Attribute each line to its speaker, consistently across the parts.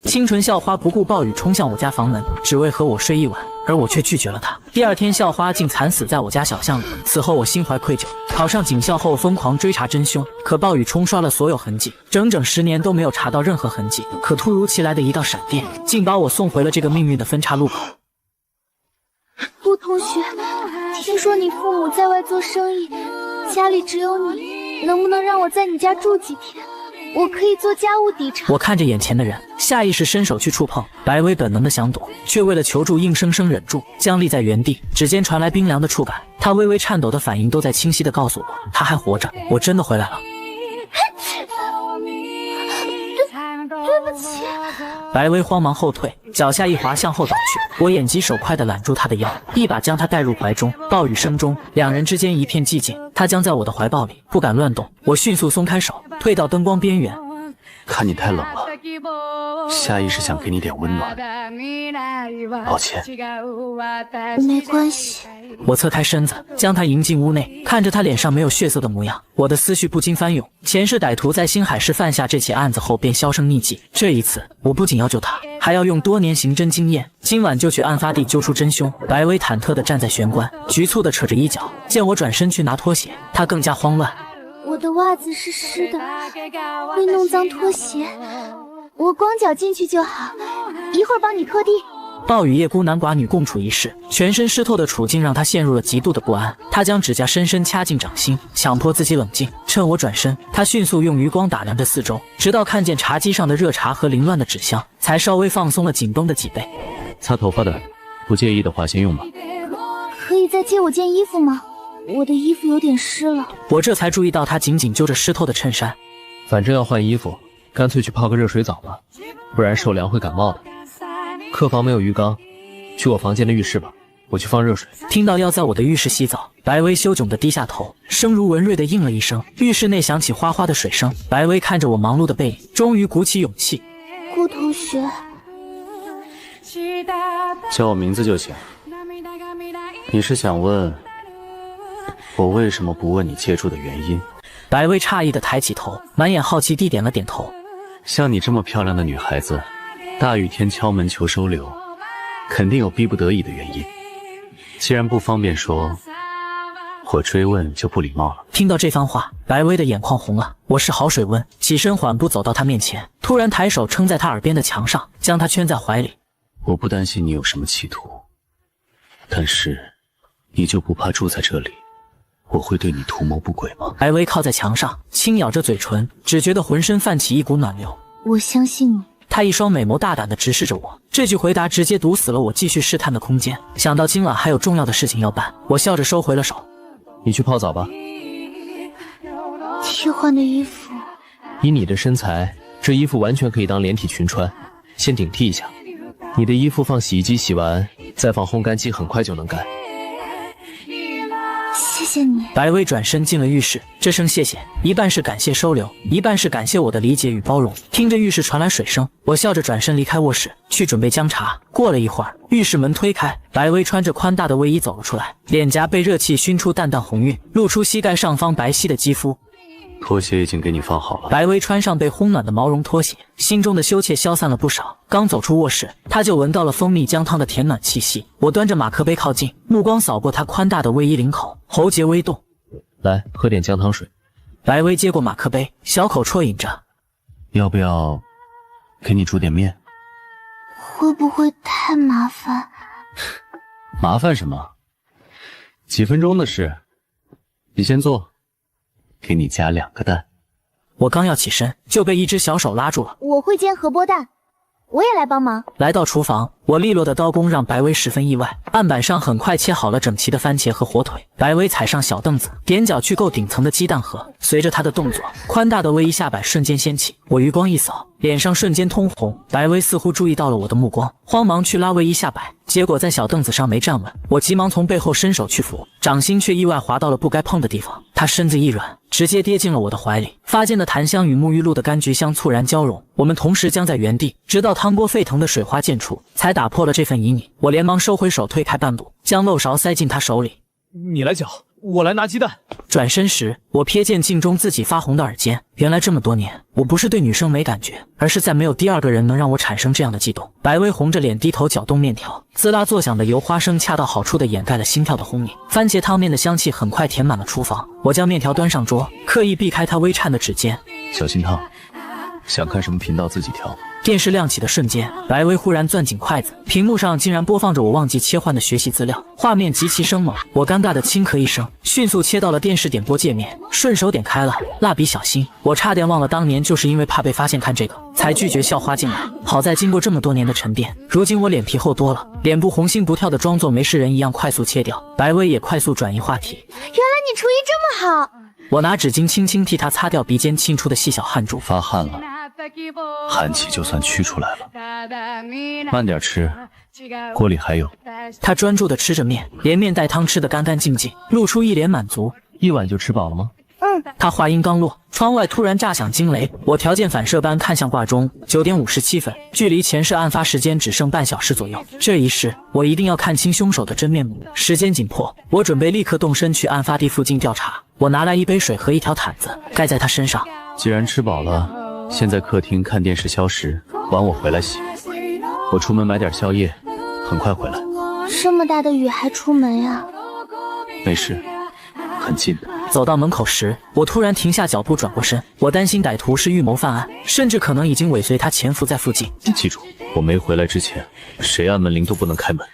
Speaker 1: 清纯校花不顾暴雨冲向我家房门，只为和我睡一晚，而我却拒绝了她。第二天，校花竟惨死在我家小巷里。此后我心怀愧疚，考上警校后疯狂追查真凶，可暴雨冲刷了所有痕迹，整整10年都没有查到任何痕迹。可突如其来的一道闪电，竟把我送回了这个命运的分岔路口。
Speaker 2: 顾同学，听说你父母在外做生意，家里只有你，能不能让我在你家住几天？我可以做家务抵偿。
Speaker 1: 我看着眼前的人，下意识伸手去触碰，白薇本能的想躲，却为了求助硬生生忍住，僵立在原地。指尖传来冰凉的触感，他微微颤抖的反应都在清晰的告诉我，他还活着，我真的回来了。
Speaker 2: 对不起。
Speaker 1: 白薇慌忙后退，脚下一滑向后倒去，我眼疾手快地揽住她的腰，一把将她带入怀中。暴雨声中，两人之间一片寂静，她僵在我的怀抱里，不敢乱动。我迅速松开手，退到灯光边缘。
Speaker 3: 看你太冷了，下意识想给你点温暖，抱歉。
Speaker 2: 没关系。
Speaker 1: 我侧开身子，将他迎进屋内，看着他脸上没有血色的模样，我的思绪不禁翻涌。前世歹徒在星海市犯下这起案子后便销声匿迹，这一次我不仅要救他，还要用多年刑侦经验，今晚就去案发地揪出真凶。白薇忐忑地站在玄关，局促地扯着衣角，见我转身去拿拖鞋，她更加慌乱。
Speaker 2: 我的袜子是湿的，会弄脏拖鞋，我光脚进去就好，一会儿帮你拖地。
Speaker 1: 暴雨夜孤男寡女共处一室，全身湿透的处境让他陷入了极度的不安。他将指甲深深掐进掌心，强迫自己冷静。趁我转身，他迅速用余光打量着四周，直到看见茶几上的热茶和凌乱的纸箱，才稍微放松了紧绷的脊背。
Speaker 3: 擦头发的，不介意的话先用吧。
Speaker 2: 可以再借我件衣服吗？我的衣服有点湿了。
Speaker 1: 我这才注意到他紧紧揪着湿透的衬衫。
Speaker 3: 反正要换衣服，干脆去泡个热水澡吧，不然受凉会感冒的。客房没有浴缸，去我房间的浴室吧，我去放热水。
Speaker 1: 听到要在我的浴室洗澡，白薇羞窘地低下头，声如蚊蚋地应了一声。浴室内响起哗哗的水声，白薇看着我忙碌的背影，终于鼓起勇气。
Speaker 2: 顾同学，
Speaker 3: 叫我名字就行。你是想问我为什么不问你借住的原因？
Speaker 1: 白薇诧异地抬起头，满眼好奇地点了点头。
Speaker 3: 像你这么漂亮的女孩子，大雨天敲门求收留，肯定有逼不得已的原因。既然不方便说，我追问就不礼貌了。
Speaker 1: 听到这番话，白薇的眼眶红了。我是好水温，起身缓步走到她面前，突然抬手撑在她耳边的墙上，将她圈在怀里。
Speaker 3: 我不担心你有什么企图，但是你就不怕住在这里，我会对你图谋不轨吗？
Speaker 1: 白薇靠在墙上，轻咬着嘴唇，只觉得浑身泛起一股暖流。
Speaker 2: 我相信你。
Speaker 1: 他一双美眸大胆地直视着我，这句回答直接堵死了我继续试探的空间。想到今晚还有重要的事情要办，我笑着收回了手。
Speaker 3: 你去泡澡吧。
Speaker 2: 替换的衣服，
Speaker 3: 以你的身材，这衣服完全可以当连体裙穿，先顶替一下。你的衣服放洗衣机洗完，再放烘干机，很快就能干。
Speaker 2: 谢谢你。
Speaker 1: 白薇转身进了浴室，这声谢谢一半是感谢收留，一半是感谢我的理解与包容。听着浴室传来水声，我笑着转身离开卧室，去准备姜茶。过了一会儿，浴室门推开，白薇穿着宽大的卫衣走了出来，脸颊被热气熏出淡淡红晕，露出膝盖上方白皙的肌肤。
Speaker 3: 拖鞋已经给你放好了。
Speaker 1: 白薇穿上被烘暖的毛绒拖鞋，心中的羞怯消散了不少。刚走出卧室，她就闻到了蜂蜜姜汤的甜暖气息。我端着马克杯靠近，目光扫过她宽大的卫衣领口，喉结微动。
Speaker 3: 来，喝点姜汤水。
Speaker 1: 白薇接过马克杯，小口啜饮着。
Speaker 3: 要不要给你煮点面？
Speaker 2: 会不会太麻烦？
Speaker 3: 麻烦什么？几分钟的事。你先坐，给你加2个蛋。
Speaker 1: 我刚要起身，就被一只小手拉住了。
Speaker 2: 我会煎荷包蛋，我也来帮忙。
Speaker 1: 来到厨房，我利落的刀工让白薇十分意外。案板上很快切好了整齐的番茄和火腿。白薇踩上小凳子，踮脚去够顶层的鸡蛋盒。随着她的动作，宽大的卫衣下摆瞬间掀起。我余光一扫，脸上瞬间通红。白薇似乎注意到了我的目光，慌忙去拉卫衣下摆，结果在小凳子上没站稳。我急忙从背后伸手去扶，掌心却意外滑到了不该碰的地方。她身子一软，直接跌进了我的怀里。发间的檀香与沐浴露的柑橘香猝然交融，我们同时僵在原地，直到汤锅沸腾的水花溅出，才打破了这份旖旎。我连忙收回手，退开半步，将漏勺塞进她手里。
Speaker 4: 你来搅，我来拿鸡蛋。
Speaker 1: 转身时，我瞥见镜中自己发红的耳尖。原来这么多年，我不是对女生没感觉，而是在没有第二个人能让我产生这样的悸动。白薇红着脸低头搅动面条，滋啦作响的油花声恰到好处地掩盖了心跳的轰鸣。番茄汤面的香气很快填满了厨房。我将面条端上桌，刻意避开她微颤的指尖。
Speaker 3: 小心烫，想看什么频道自己调。
Speaker 1: 电视亮起的瞬间，白薇忽然攥紧筷子，屏幕上竟然播放着我忘记切换的学习资料，画面极其生猛。我尴尬的轻咳一声，迅速切到了电视点播界面，顺手点开了蜡笔小新。我差点忘了当年就是因为怕被发现看这个，才拒绝校花进来。好在经过这么多年的沉淀，如今我脸皮厚多了，脸部红心不跳的装作没事人一样快速切掉。白薇也快速转移话题。
Speaker 2: 原来你厨艺这么好。
Speaker 1: 我拿纸巾轻轻替她擦掉鼻尖沁出的细小汗珠。
Speaker 3: 发汗了，汗气就算驱出来了。慢点吃，锅里还有。
Speaker 1: 她专注地吃着面，连面带汤吃得干干净净，露出一脸满足。
Speaker 4: 一碗就吃饱了吗？
Speaker 1: 他话音刚落，窗外突然炸响惊雷。我条件反射般看向挂钟，9点57分，距离前世案发时间只剩半小时左右。这一世，我一定要看清凶手的真面目。时间紧迫，我准备立刻动身去案发地附近调查。我拿来一杯水和一条毯子，盖在他身上。
Speaker 3: 既然吃饱了，先在客厅看电视消食，晚我回来洗。我出门买点宵夜，很快回来。
Speaker 2: 这么大的雨还出门呀？
Speaker 3: 没事，很近的。
Speaker 1: 走到门口时，我突然停下脚步，转过身。我担心歹徒是预谋犯案，甚至可能已经尾随他潜伏在附近。
Speaker 3: 记住，我没回来之前，谁按门铃都不能开门。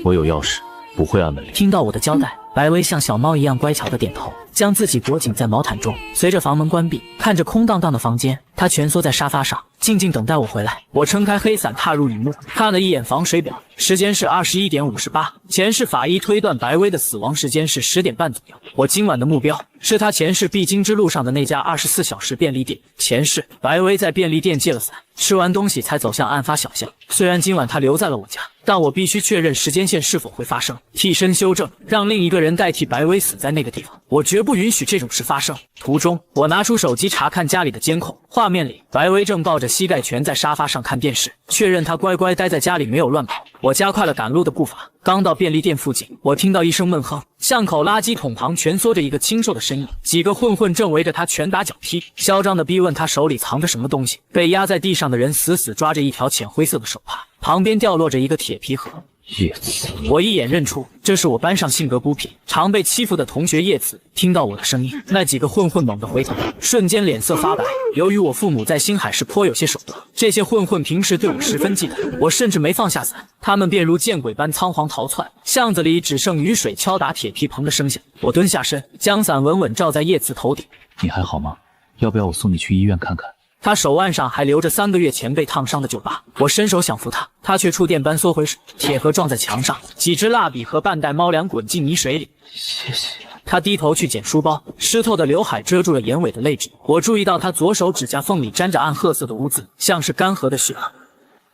Speaker 3: 我有钥匙，不会按门铃。
Speaker 1: 听到我的交代，白薇像小猫一样乖巧的点头，将自己裹紧在毛毯中。随着房门关闭，看着空荡荡的房间，她蜷缩在沙发上，静静等待我回来。我撑开黑伞，踏入雨幕，看了一眼防水表，时间是21点58。前世法医推断白薇的死亡时间是10点半左右。我今晚的目标是他前世必经之路上的那家24小时便利店。前世白薇在便利店借了伞，吃完东西才走向案发小巷。虽然今晚他留在了我家，但我必须确认时间线是否会发生，替身修正，让另一个人代替白薇死在那个地方。我绝不允许这种事发生。途中，我拿出手机查看家里的监控，画面里白薇正抱着膝盖蜷在沙发上看电视，确认她乖乖待在家里没有乱跑。我加快了赶路的步伐，刚到便利店附近，我听到一声闷哼，巷口垃圾桶旁蜷缩着一个清瘦的身影，几个混混正围着他拳打脚踢，嚣张地逼问他手里藏着什么东西。被压在地上的人死死抓着一条浅灰色的手帕，旁边掉落着一个铁皮盒。
Speaker 3: 叶子，
Speaker 1: 我一眼认出，这是我班上性格孤僻、常被欺负的同学叶子。听到我的声音，那几个混混猛地回头，瞬间脸色发白。由于我父母在星海市颇有些手段，这些混混平时对我十分忌惮，我甚至没放下伞，他们便如见鬼般仓皇逃窜。巷子里只剩雨水敲打铁皮棚的声响。我蹲下身，将伞稳稳罩在叶子头顶。
Speaker 3: 你还好吗？要不要我送你去医院看看？
Speaker 1: 他手腕上还留着3个月前被烫伤的旧疤，我伸手想扶他，他却触电般缩回手，铁盒撞在墙上，几支蜡笔和半袋猫粮滚进泥水里。
Speaker 3: 谢谢。
Speaker 1: 他低头去捡书包，湿透的刘海遮住了眼尾的泪痣。我注意到他左手指甲缝里沾着暗褐色的污渍，像是干涸的血。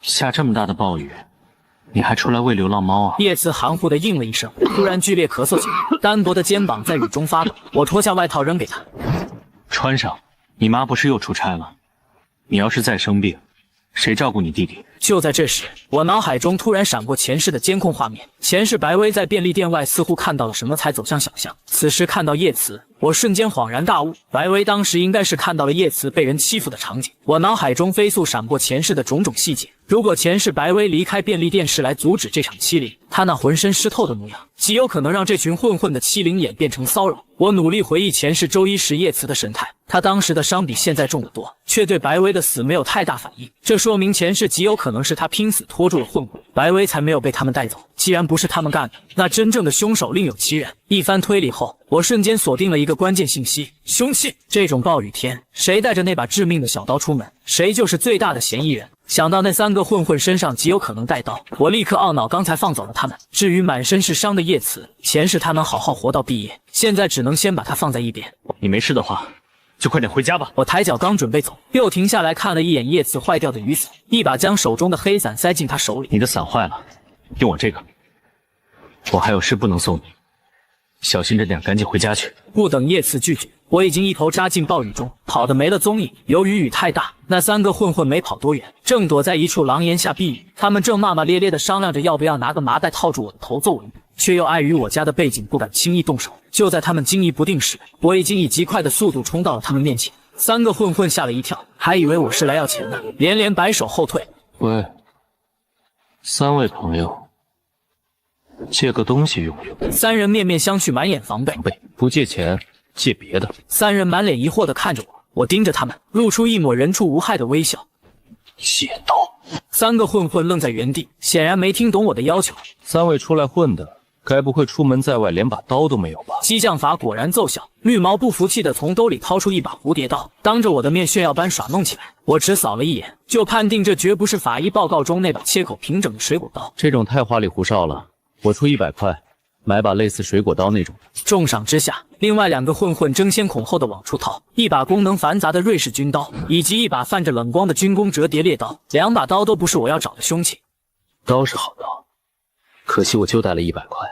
Speaker 3: 下这么大的暴雨，你还出来喂流浪猫啊？
Speaker 1: 叶子含糊地应了一声，突然剧烈咳嗽起来，单薄的肩膀在雨中发抖。我脱下外套扔给他，
Speaker 3: 穿上。你妈不是又出差了？你要是再生病，谁照顾你弟弟？
Speaker 1: 就在这时，我脑海中突然闪过前世的监控画面。前世白薇在便利店外似乎看到了什么，才走向小巷。此时看到叶慈，我瞬间恍然大悟，白薇当时应该是看到了叶慈被人欺负的场景。我脑海中飞速闪过前世的种种细节。如果前世白薇离开便利店是来阻止这场欺凌，她那浑身湿透的模样，极有可能让这群混混的欺凌演变成骚扰。我努力回忆前世周一时叶慈的神态，他当时的伤比现在重得多，却对白薇的死没有太大反应。这说明前世极有可能是他拼死拖住了混混，白薇才没有被他们带走。既然不是他们干的，那真正的凶手另有其人。一番推理后，我瞬间锁定了一个关键信息：凶器。这种暴雨天，谁带着那把致命的小刀出门，谁就是最大的嫌疑人。想到那3个混混身上极有可能带刀，我立刻懊恼刚才放走了他们。至于满身是伤的叶慈，前世他能好好活到毕业，现在只能先把他放在一边。
Speaker 3: 你没事的话，就快点回家吧。
Speaker 1: 我抬脚刚准备走，又停下来看了一眼叶慈坏掉的雨伞，一把将手中的黑伞塞进他手里。
Speaker 3: 你的伞坏了，用我这个。我还有事不能送你，小心着点，赶紧回家去。
Speaker 1: 不等叶慈拒绝，我已经一头扎进暴雨中，跑得没了踪影。由于雨太大，那3个混混没跑多远，正躲在一处廊檐下避雨。他们正骂骂咧咧地商量着要不要拿个麻袋套住我的头揍我一顿，却又碍于我家的背景不敢轻易动手。就在他们惊疑不定时，我已经以极快的速度冲到了他们面前。3个混混吓了一跳，还以为我是来要钱的，连连摆手后退。
Speaker 3: 喂，3位朋友，借个东西用用。
Speaker 1: 3人面面相觑，满眼防备。
Speaker 3: 不借钱，借别的。
Speaker 1: 3人满脸疑惑地看着我，我盯着他们，露出一抹人畜无害的微笑。
Speaker 3: 借刀。
Speaker 1: 3个混混愣在原地，显然没听懂我的要求。
Speaker 4: 3位出来混的，该不会出门在外连把刀都没有吧？
Speaker 1: 激将法果然奏效，绿毛不服气地从兜里掏出一把蝴蝶刀，当着我的面炫耀般耍弄起来。我只扫了一眼，就判定这绝不是法医报告中那把切口平整的水果刀。
Speaker 3: 这种太花里胡哨了，我出100块，买把类似水果刀那种。
Speaker 1: 重赏之下，另外2个混混争先恐后的往出掏，一把功能繁杂的瑞士军刀，以及一把泛着冷光的军工折叠猎刀。2把刀都不是我要找的凶器。
Speaker 3: 刀是好刀，可惜我就带了100块。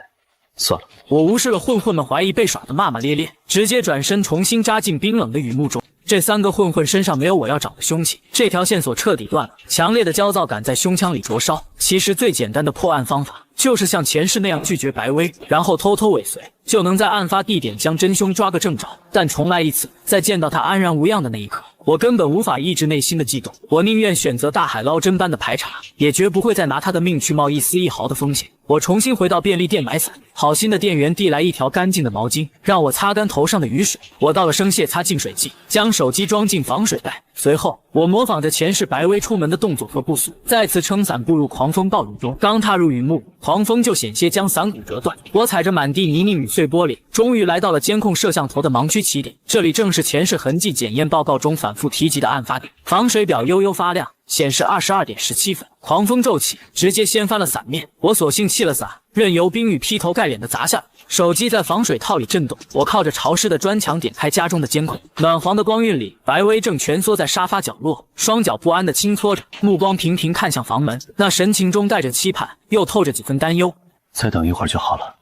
Speaker 3: 算了，
Speaker 1: 我无视了混混们怀疑被耍的骂骂咧咧，直接转身重新扎进冰冷的雨幕中。这3个混混身上没有我要找的凶器，这条线索彻底断了。强烈的焦躁感在胸腔里灼烧。其实最简单的破案方法，就是像前世那样拒绝白薇，然后偷偷尾随，就能在案发地点将真凶抓个正着。但重来一次，在见到他安然无恙的那一刻，我根本无法抑制内心的悸动。我宁愿选择大海捞针般的排查，也绝不会再拿他的命去冒一丝一毫的风险。我重新回到便利店买伞，好心的店员递来一条干净的毛巾，让我擦干头上的雨水。我倒了生蟹擦净水剂，将手机装进防水袋。随后，我模仿着前世白薇出门的动作和步速，再次撑伞步入狂风暴雨中。刚踏入雨幕，狂风就险些将伞骨折断。我踩着满地泥泞与碎玻璃，终于来到了监控摄像头的盲区起点。这里正是前世痕迹检验报告中反复提及的案发点。防水表悠悠发亮，显示22点17分。狂风骤起，直接掀翻了伞面。我索性弃了伞，任由冰雨劈头盖脸的砸下来。手机在防水套里震动，我靠着潮湿的砖墙点开家中的监控。暖黄的光晕里，白薇正蜷缩在沙发角落，双脚不安地轻搓着，目光频频看向房门，那神情中带着期盼，又透着几分担忧。
Speaker 3: 再等一会儿就好了，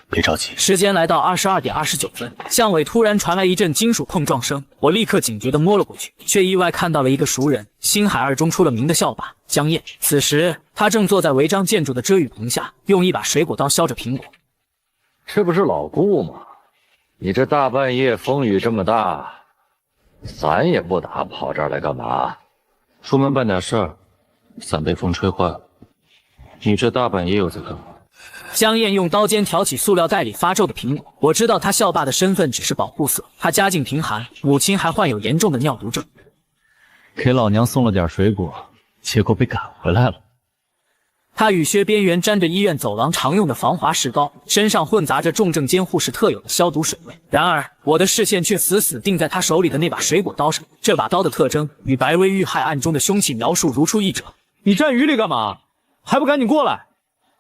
Speaker 3: 别着急。
Speaker 1: 时间来到22点29分，巷尾突然传来一阵金属碰撞声，我立刻警觉地摸了过去，却意外看到了一个熟人，《星海2》中出了名的校霸江燕。此时他正坐在违章建筑的遮雨棚下，用一把水果刀削着苹果。
Speaker 5: 这不是老顾吗？你这大半夜风雨这么大，伞也不打，跑这儿来干嘛？
Speaker 3: 出门办点事儿，伞被风吹坏了。你这大半夜又在干嘛？
Speaker 1: 江燕用刀尖挑起塑料袋里发皱的苹果。我知道他校霸的身份只是保护色，他家境贫寒，母亲还患有严重的尿毒症。
Speaker 4: 给老娘送了点水果，结果被赶回来了。
Speaker 1: 他雨靴边缘沾着医院走廊常用的防滑石膏，身上混杂着重症监护室特有的消毒水味。然而，我的视线却死死定在他手里的那把水果刀上。这把刀的特征与白薇遇害案中的凶器描述如出一辙。
Speaker 4: 你站雨里干嘛？还不赶紧过来！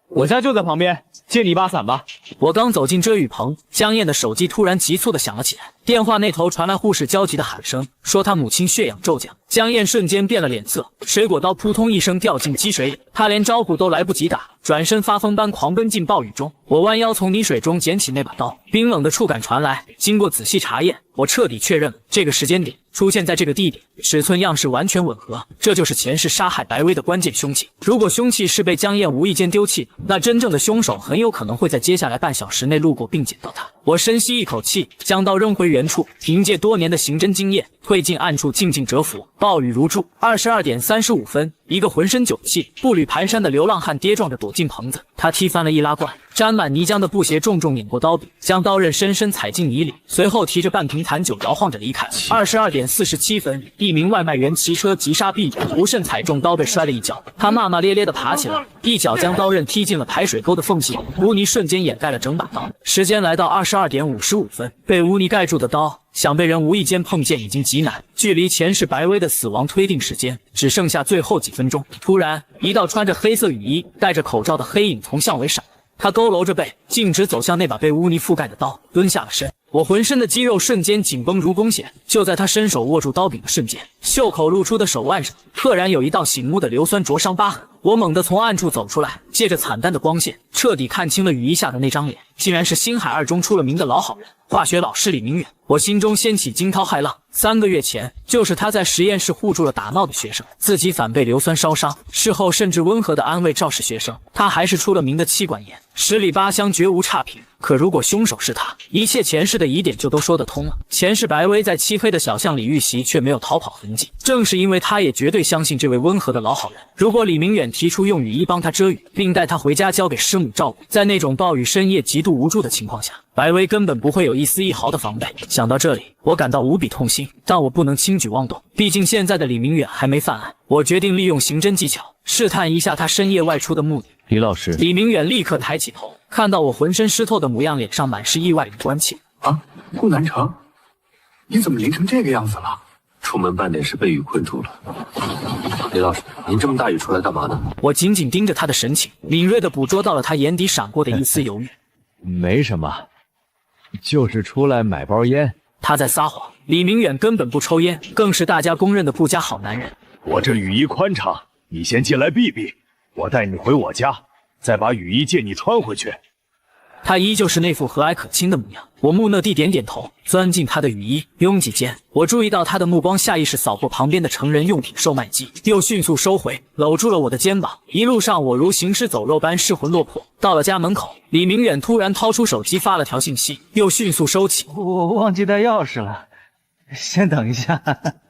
Speaker 4: 我家就在旁边，借你一把伞吧。
Speaker 1: 我刚走进遮雨棚，江燕的手机突然急促地响了起来。电话那头传来护士焦急的喊声，说她母亲血氧骤降。江燕瞬间变了脸色，水果刀扑通一声掉进积水里，她连招呼都来不及打，转身发疯般狂奔进暴雨中。我弯腰从泥水中捡起那把刀，冰冷的触感传来。经过仔细查验，我彻底确认了这个时间点出现在这个地点，尺寸样式完全吻合，这就是前世杀害白薇的关键凶器。如果凶器是被江燕无意间丢弃的，那真正的凶手很有可能会在接下来半小时内路过并捡到它。我深吸一口气，将刀扔回原处，凭借多年的刑侦经验，退进暗处静静蛰伏。暴雨如注，22点35分，一个浑身酒气、步履蹒跚的流浪汉跌撞着躲进棚子。他踢翻了易拉罐，沾满泥浆的布鞋重重碾过刀柄，将刀刃深深踩进泥里，随后提着半瓶坛酒摇晃着离开。22点47分，一名外卖员骑车急刹避雨，不慎踩中刀被摔了一跤，他骂骂咧咧地爬起来，一脚将刀刃踢进了排水沟的缝隙，污泥瞬间掩盖了整把刀。时间来到22点55分，被污泥盖住的刀想被人无意间碰见已经极难，距离前世白薇的死亡推定时间只剩下最后几分钟。突然，一道穿着黑色雨衣、戴着口罩的黑影从巷尾闪过，他佝偻着背，径直走向那把被污泥覆盖的刀，蹲下了身。我浑身的肌肉瞬间紧绷如弓弦，就在他伸手握住刀柄的瞬间，袖口露出的手腕上赫然有一道醒目的硫酸灼伤疤痕。我猛地从暗处走出来，借着惨淡的光线，彻底看清了雨衣下的那张脸，竟然是星海二中出了名的老好人，化学老师李明远。我心中掀起惊涛骇浪。3个月前，就是他在实验室护住了打闹的学生，自己反被硫酸烧伤，事后甚至温和的安慰肇事学生。他还是出了名的妻管严，十里八乡绝无差评。可如果凶手是他，一切前世的疑点就都说得通了。前世白薇在漆黑的小巷里遇袭，却没有逃跑痕迹，正是因为他也绝对相信这位温和的老好人。如果李明远提出用雨衣帮他遮雨，并带他回家交给师母照顾，在那种暴雨深夜极度无助的情况下，白薇根本不会有一丝一毫的防备。想到这里，我感到无比痛心，但我不能轻举妄动，毕竟现在的李明远还没犯案。我决定利用刑侦技巧试探一下他深夜外出的目的。
Speaker 3: 李老师，
Speaker 1: 李明远立刻抬起头，看到我浑身湿透的模样，脸上满是意外与关切。
Speaker 6: 啊，顾南城，你怎么淋成这个样子了？
Speaker 7: 出门半点是被雨困住了。李老师，您这么大雨出来干嘛呢？
Speaker 1: 我紧紧盯着他的神情，敏锐地捕捉到了他眼底闪过的一丝犹豫。
Speaker 5: 没什么，就是出来买包烟。
Speaker 1: 他在撒谎。李明远根本不抽烟，更是大家公认的顾家好男人。
Speaker 8: 我这雨衣宽敞，你先进来避避，我带你回我家，再把雨衣借你穿回去。
Speaker 1: 他依旧是那副和蔼可亲的模样。我木讷地点点头，钻进他的雨衣，拥挤间，我注意到他的目光下意识扫过旁边的成人用品售卖机，又迅速收回，搂住了我的肩膀。一路上，我如行尸走肉般失魂落魄。到了家门口，李明远突然掏出手机发了条信息，又迅速收起。
Speaker 9: 我忘记带钥匙了，先等一下。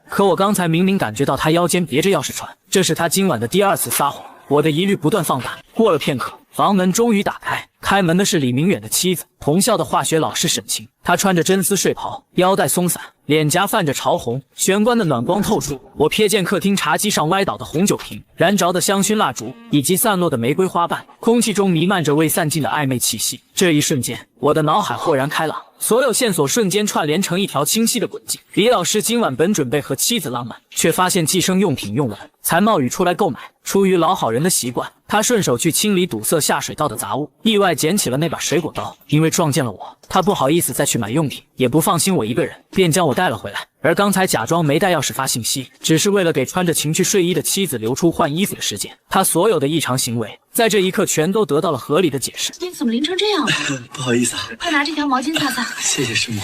Speaker 1: 可我刚才明明感觉到他腰间别着钥匙串，这是他今晚的第2次撒谎。我的疑虑不断放大。过了片刻，房门终于打开，开门的是李明远的妻子，同校的化学老师沈晴。她穿着真丝睡袍，腰带松散，脸颊泛着潮红，玄关的暖光透出。我瞥见客厅茶几上歪倒的红酒瓶，燃着的香薰蜡烛，以及散落的玫瑰花瓣，空气中弥漫着未散尽的暧昧气息。这一瞬间，我的脑海豁然开朗，所有线索瞬间串联成一条清晰的轨迹。李老师今晚本准备和妻子浪漫，却发现计生用品用完，才冒雨出来购买。出于老好人的习惯，他顺手去清理堵塞下水道的杂物，意外捡起了那把水果刀。因为撞见了我，他不好意思再去买用品，也不放心我一个人，便将我带了回来。而刚才假装没带钥匙发信息，只是为了给穿着情趣睡衣的妻子留出换衣服的时间。他所有的异常行为，在这一刻全都得到了合理的解释。
Speaker 10: 你怎么淋成这样了？
Speaker 7: 不好意思，
Speaker 10: 快拿这条毛巾擦擦。
Speaker 7: 谢谢师母。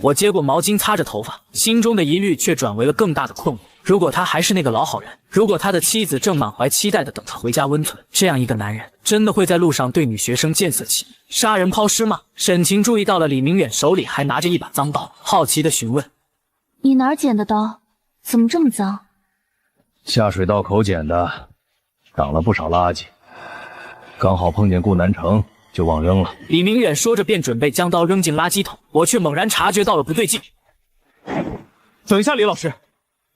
Speaker 1: 我接过毛巾擦着头发，心中的疑虑却转为了更大的困惑。如果他还是那个老好人，如果他的妻子正满怀期待的等他回家温存，这样一个男人真的会在路上对女学生见色起意，杀人抛尸吗？沈晴注意到了李明远手里还拿着一把脏刀，好奇地询问：“
Speaker 2: 你哪儿捡的刀？怎么这么脏？”
Speaker 8: 下水道口捡的，长了不少垃圾，刚好碰见顾南城，就忘扔了。
Speaker 1: 李明远说着便准备将刀扔进垃圾桶，我却猛然察觉到了不对劲。
Speaker 4: 等一下，李老师，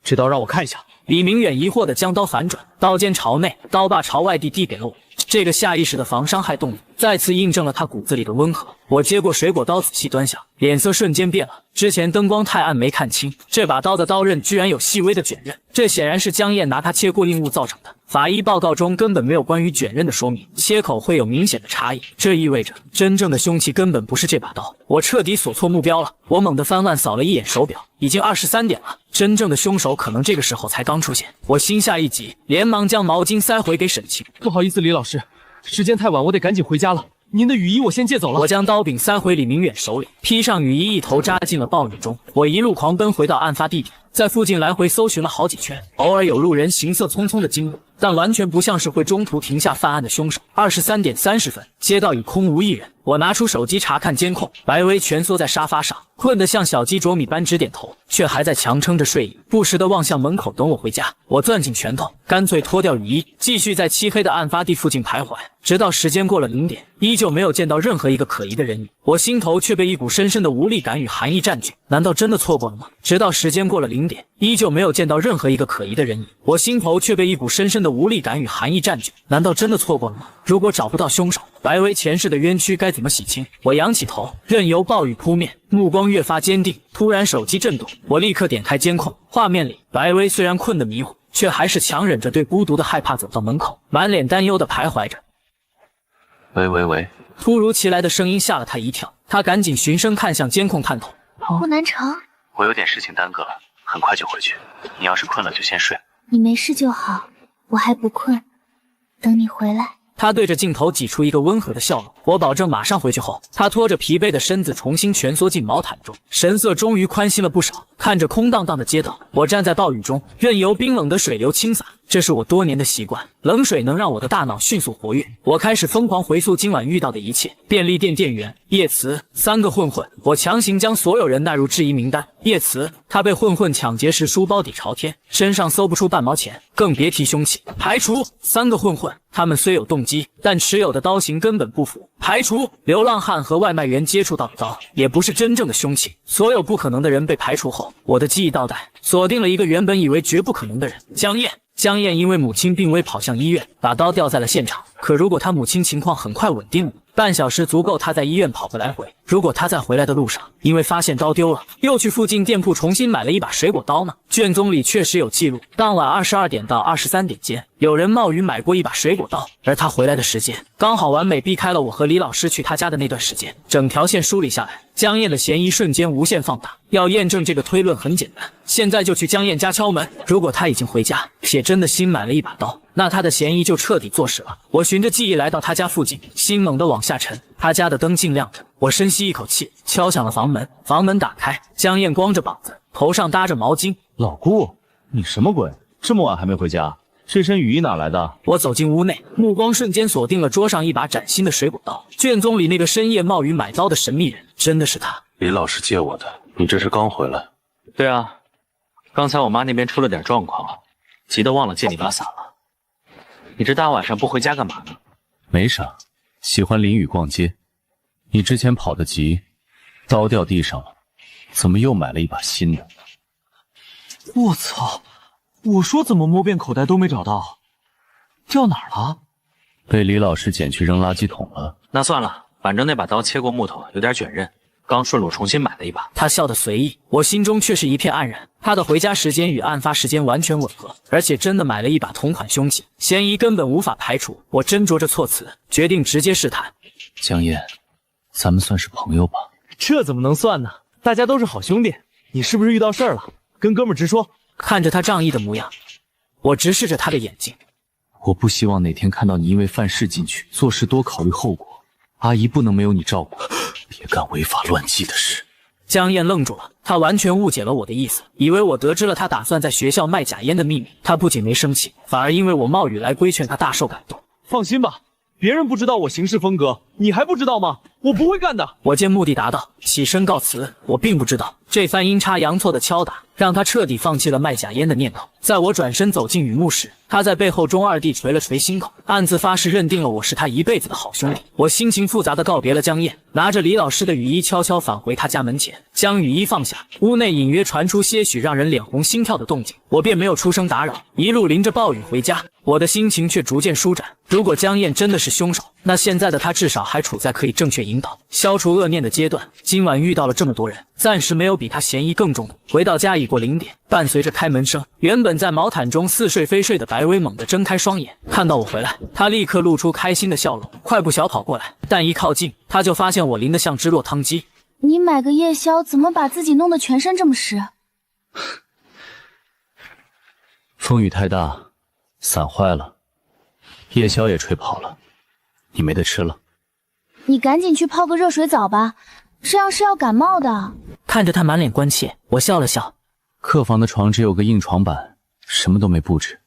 Speaker 4: 这刀让我看一下。
Speaker 1: 李明远疑惑地将刀反转，刀尖朝内，刀把朝外地递给了我。这个下意识的防伤害动作，再次印证了他骨子里的温和。我接过水果刀，仔细端详，脸色瞬间变了。之前灯光太暗没看清，这把刀的刀刃居然有细微的卷刃，这显然是江燕拿它切过硬物造成的。法医报告中根本没有关于卷刃的说明，切口会有明显的差异，这意味着真正的凶器根本不是这把刀。我彻底锁错目标了。我猛地翻乱扫了一眼手表，已经23点了，真正的凶手可能这个时候才刚出现。我心下一急，连忙将毛巾塞回给沈晴。
Speaker 4: 不好意思，李老师，时间太晚，我得赶紧回家了。您的雨衣我先借走了。
Speaker 1: 我将刀柄塞回李明远手里，披上雨衣，一头扎进了暴雨中。我一路狂奔回到案发地点，在附近来回搜寻了好几圈，偶尔有路人行色匆匆的经过，但完全不像是会中途停下犯案的凶手。23点30分，街道已空无一人。我拿出手机查看监控，白薇蜷缩在沙发上，困得像小鸡啄米般直点头，却还在强撑着睡意，不时地望向门口等我回家。我攥紧拳头，干脆脱掉雨衣，继续在漆黑的案发地附近徘徊，直到时间过了0点，依旧没有见到任何一个可疑的人影。我心头却被一股深深的无力感与寒意占据，难道真的错过了吗？直到时间过了0点，依旧没有见到任何一个可疑的人影。我心头却被一股深深的无力感与寒意占据，难道真的错过了吗？如果找不到凶手，白薇前世的冤屈该怎么洗清？我仰起头，任由暴雨扑面，目光越发坚定。突然手机震动，我立刻点开监控，画面里白薇虽然困得迷糊，却还是强忍着对孤独的害怕走到门口，满脸担忧地徘徊着。
Speaker 3: 喂，
Speaker 1: 突如其来的声音吓了他一跳，他赶紧循声看向监控探头。
Speaker 2: 顾南城，
Speaker 3: 我有点事情耽搁了，很快就回去。你要是困了就先睡。
Speaker 2: 你没事就好，我还不困。等你回来。
Speaker 1: 他对着镜头挤出一个温和的笑容，我保证马上回去后，他拖着疲惫的身子重新蜷缩进毛毯中，神色终于宽心了不少。看着空荡荡的街道，我站在暴雨中，任由冰冷的水流倾洒，这是我多年的习惯。冷水能让我的大脑迅速活跃，我开始疯狂回溯今晚遇到的一切。便利店店员叶慈，3个混混，我强行将所有人纳入质疑名单。叶慈，他被混混抢劫时书包底朝天，身上搜不出半毛钱，更别提凶器。排除3个混混，他们虽有动机，但持有的刀型根本不符。排除流浪汉和外卖员接触到的刀，也不是真正的凶器。所有不可能的人被排除后，我的记忆倒带锁定了一个原本以为绝不可能的人——江燕。江燕因为母亲病危跑向医院，把刀掉在了现场。可如果他母亲情况很快稳定了，半小时足够他在医院跑个来回。如果他在回来的路上，因为发现刀丢了，又去附近店铺重新买了一把水果刀呢？卷宗里确实有记录，当晚22点到23点间，有人冒雨买过一把水果刀，而他回来的时间刚好完美避开了我和李老师去他家的那段时间。整条线梳理下来，江燕的嫌疑瞬间无限放大。要验证这个推论很简单，现在就去江燕家敲门。如果他已经回家，且真的新买了一把刀，那他的嫌疑就彻底坐实了。我循着记忆来到他家附近，心猛地往下沉。他家的灯尽亮着，我深吸一口气，敲响了房门。房门打开，江燕光着膀子，头上搭着毛巾。
Speaker 9: 老顾，你什么鬼？这么晚还没回家？这身雨衣哪来的？
Speaker 1: 我走进屋内，目光瞬间锁定了桌上一把崭新的水果刀。卷宗里那个深夜冒雨买刀的神秘人，真的是他。
Speaker 3: 李老师借我的，你这是刚回来？
Speaker 11: 对啊，刚才我妈那边出了点状况，急得忘了借你把伞了。你这大晚上不回家干嘛呢？
Speaker 3: 没啥，喜欢淋雨逛街。你之前跑得急，刀掉地上了，怎么又买了一把新的？
Speaker 9: 我操！我说怎么摸遍口袋都没找到，掉哪儿了？
Speaker 3: 被李老师捡去扔垃圾桶了。
Speaker 11: 那算了，反正那把刀切过木头，有点卷刃，刚顺路重新买了一把。
Speaker 1: 他笑得随意，我心中却是一片黯然。他的回家时间与案发时间完全吻合，而且真的买了一把同款凶器，嫌疑根本无法排除。我斟酌着措辞，决定直接试探。
Speaker 3: 江燕，咱们算是朋友吧？
Speaker 9: 这怎么能算呢？大家都是好兄弟。你是不是遇到事儿了？跟哥们直说。
Speaker 1: 看着他仗义的模样，我直视着他的眼睛。
Speaker 3: 我不希望哪天看到你因为犯事进去，做事多考虑后果。阿姨不能没有你照顾，别干违法乱纪的事。
Speaker 1: 江燕愣住了，她完全误解了我的意思，以为我得知了他打算在学校卖假烟的秘密。她不仅没生气，反而因为我冒雨来规劝她大受感动。
Speaker 9: 放心吧，别人不知道我行事风格，你还不知道吗？我不会干的。
Speaker 1: 我见目的达到，起身告辞。我并不知道这番阴差阳错的敲打，让他彻底放弃了卖假烟的念头。在我转身走进雨幕时，他在背后中二地捶了捶心口，暗自发誓认定了我是他一辈子的好兄弟。我心情复杂的告别了江燕，拿着李老师的雨衣悄悄返回他家门前，将雨衣放下。屋内隐约传出些许让人脸红心跳的动静，我便没有出声打扰，一路淋着暴雨回家。我的心情却逐渐舒展。如果江燕真的是凶手，那现在的他至少还处在可以正确引导、消除恶念的阶段。今晚遇到了这么多人，暂时没有比他嫌疑更重的。回到家已过0点，伴随着开门声，原本在毛毯中似睡非睡的白薇猛地睁开双眼，看到我回来，他立刻露出开心的笑容，快步小跑过来。但一靠近，他就发现我淋得像只落汤鸡。
Speaker 2: 你买个夜宵，怎么把自己弄得全身这么湿？
Speaker 3: 风雨太大，伞坏了，夜宵也吹跑了，你没得吃了。
Speaker 2: 你赶紧去泡个热水澡吧，这样是要感冒的。
Speaker 1: 看着他满脸关切，我笑了笑。
Speaker 3: 客房的床只有个硬床板，什么都没布置。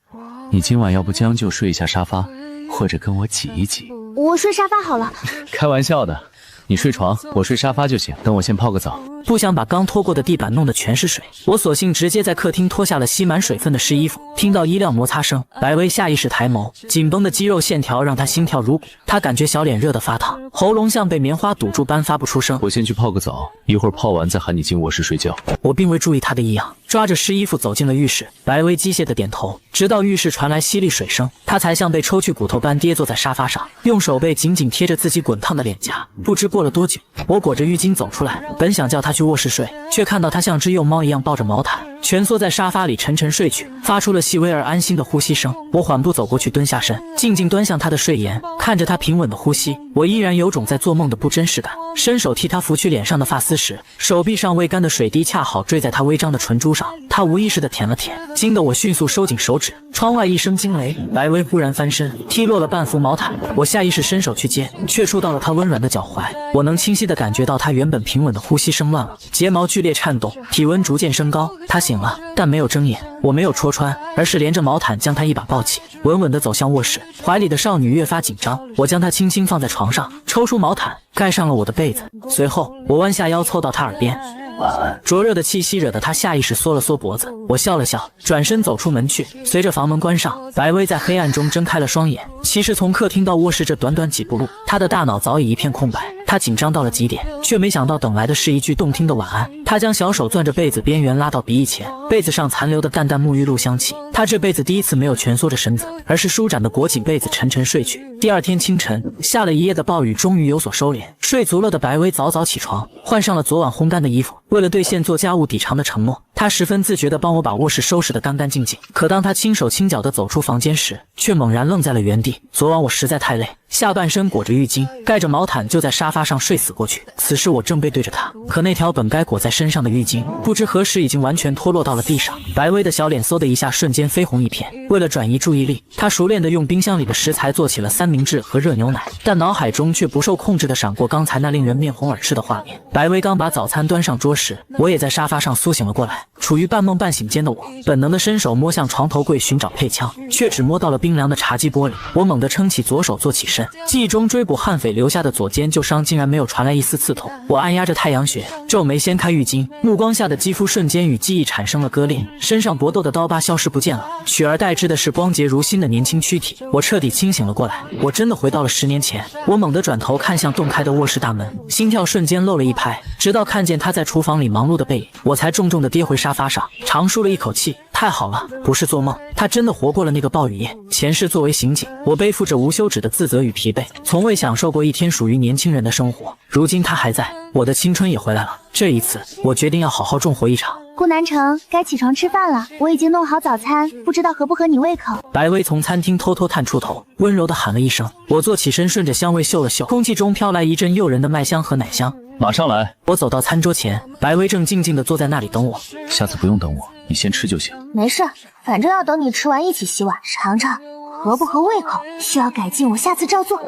Speaker 3: 你今晚要不将就睡一下沙发，或者跟我挤一挤？
Speaker 2: 我睡沙发好了。
Speaker 3: 开玩笑的，你睡床，我睡沙发就行。等我先泡个澡。
Speaker 1: 不想把刚拖过的地板弄得全是水，我索性直接在客厅脱下了吸满水分的湿衣服。听到衣料摩擦声，白薇下意识抬眸，紧绷的肌肉线条让她心跳如鼓。她感觉小脸热得发烫，喉咙像被棉花堵住般发不出声。
Speaker 3: 我先去泡个澡，一会儿泡完再喊你进卧室睡觉。
Speaker 1: 我并未注意她的异样，抓着湿衣服走进了浴室。白薇机械的点头，直到浴室传来淅沥水声，她才像被抽去骨头般跌坐在沙发上，用手背紧紧贴着自己滚烫的脸颊。不知过了多久，我裹着浴巾走出来，本想叫她去卧室睡，却看到她像只幼猫一样抱着毛毯，蜷缩在沙发里沉沉睡去，发出了细微而安心的呼吸声。我缓步走过去，蹲下身，静静端向他的睡颜，看着他平稳的呼吸，我依然有种在做梦的不真实感。伸手替他拂去脸上的发丝时，手臂上未干的水滴恰好坠在他微张的唇珠上，他无意识地舔了舔，惊得我迅速收紧手指。窗外一声惊雷，白薇忽然翻身，踢落了半幅毛毯。我下意识伸手去接，却触到了他温软的脚踝。我能清晰地感觉到他原本平稳的呼吸声乱了，睫毛剧烈颤动，体温逐渐升高。他醒了，但没有睁眼。我没有戳穿，而是连着毛毯将他一把抱起，稳稳地走向卧室。怀里的少女越发紧张，我将她轻轻放在床上，抽出毛毯盖上了我的被子。随后，我弯下腰凑到她耳边。晚安。灼热的气息惹得他下意识缩了缩脖子，我笑了笑，转身走出门去。随着房门关上，白薇在黑暗中睁开了双眼。其实从客厅到卧室这短短几步路，她的大脑早已一片空白。她紧张到了极点，却没想到等来的是一句动听的晚安。她将小手攥着被子边缘拉到鼻翼前，被子上残留的淡淡沐浴露香气。她这辈子第一次没有蜷缩着身子，而是舒展的裹紧被子沉沉睡去。第二天清晨，下了一夜的暴雨终于有所收敛，睡足了的白薇早早起床，换上了昨晚烘干的衣服。为了兑现做家务抵偿的承诺，她十分自觉地帮我把卧室收拾得干干净净。可当她轻手轻脚地走出房间时，却猛然愣在了原地。昨晚我实在太累，下半身裹着浴巾，盖着毛毯就在沙发上睡死过去。此时我正背对着她，可那条本该裹在身上的浴巾，不知何时已经完全脱落到了地上。白薇的小脸嗖的一下瞬间绯红一片。为了转移注意力，她熟练地用冰箱里的食材做起了三明治和热牛奶，但脑海中却不受控制地闪过刚才那令人面红耳赤的画面。白薇刚把早餐端上桌时，我也在沙发上苏醒了过来。处于半梦半醒间的我，本能的伸手摸向床头柜寻找配枪，却只摸到了冰凉的茶几玻璃。我猛地撑起左手坐起身，记忆中追捕悍匪留下的左肩旧伤竟然没有传来一丝刺痛。我按压着太阳穴，皱眉掀开浴巾，目光下的肌肤瞬间与记忆产生了割裂，身上搏斗的刀疤消失不见了，取而代之的是光洁如新的年轻躯体。我彻底清醒了过来，我真的回到了10年前。我猛地转头看向洞开的卧室大门，心跳瞬间漏了一拍，直到看见他在厨房里忙碌的背影，我才重重地跌回沙发上，长舒了一口气。太好了，不是做梦，他真的活过了那个暴雨夜。前世作为刑警，我背负着无休止的自责与疲惫，从未享受过一天属于年轻人的生活。如今他还在，我的青春也回来了。这一次，我决定要好好重活一场。
Speaker 2: 顾南城，该起床吃饭了，我已经弄好早餐，不知道合不合你胃口。
Speaker 1: 白薇从餐厅偷偷探出头，温柔地喊了一声。我坐起身，顺着香味嗅了嗅，空气中飘来一阵诱人的麦香和奶香。
Speaker 8: 马上来。
Speaker 1: 我走到餐桌前，白薇正静静地坐在那里等我。
Speaker 8: 下次不用等我，你先吃就行。
Speaker 2: 没事，反正要等你吃完一起洗碗，尝尝合不合胃口，需要改进我下次照做。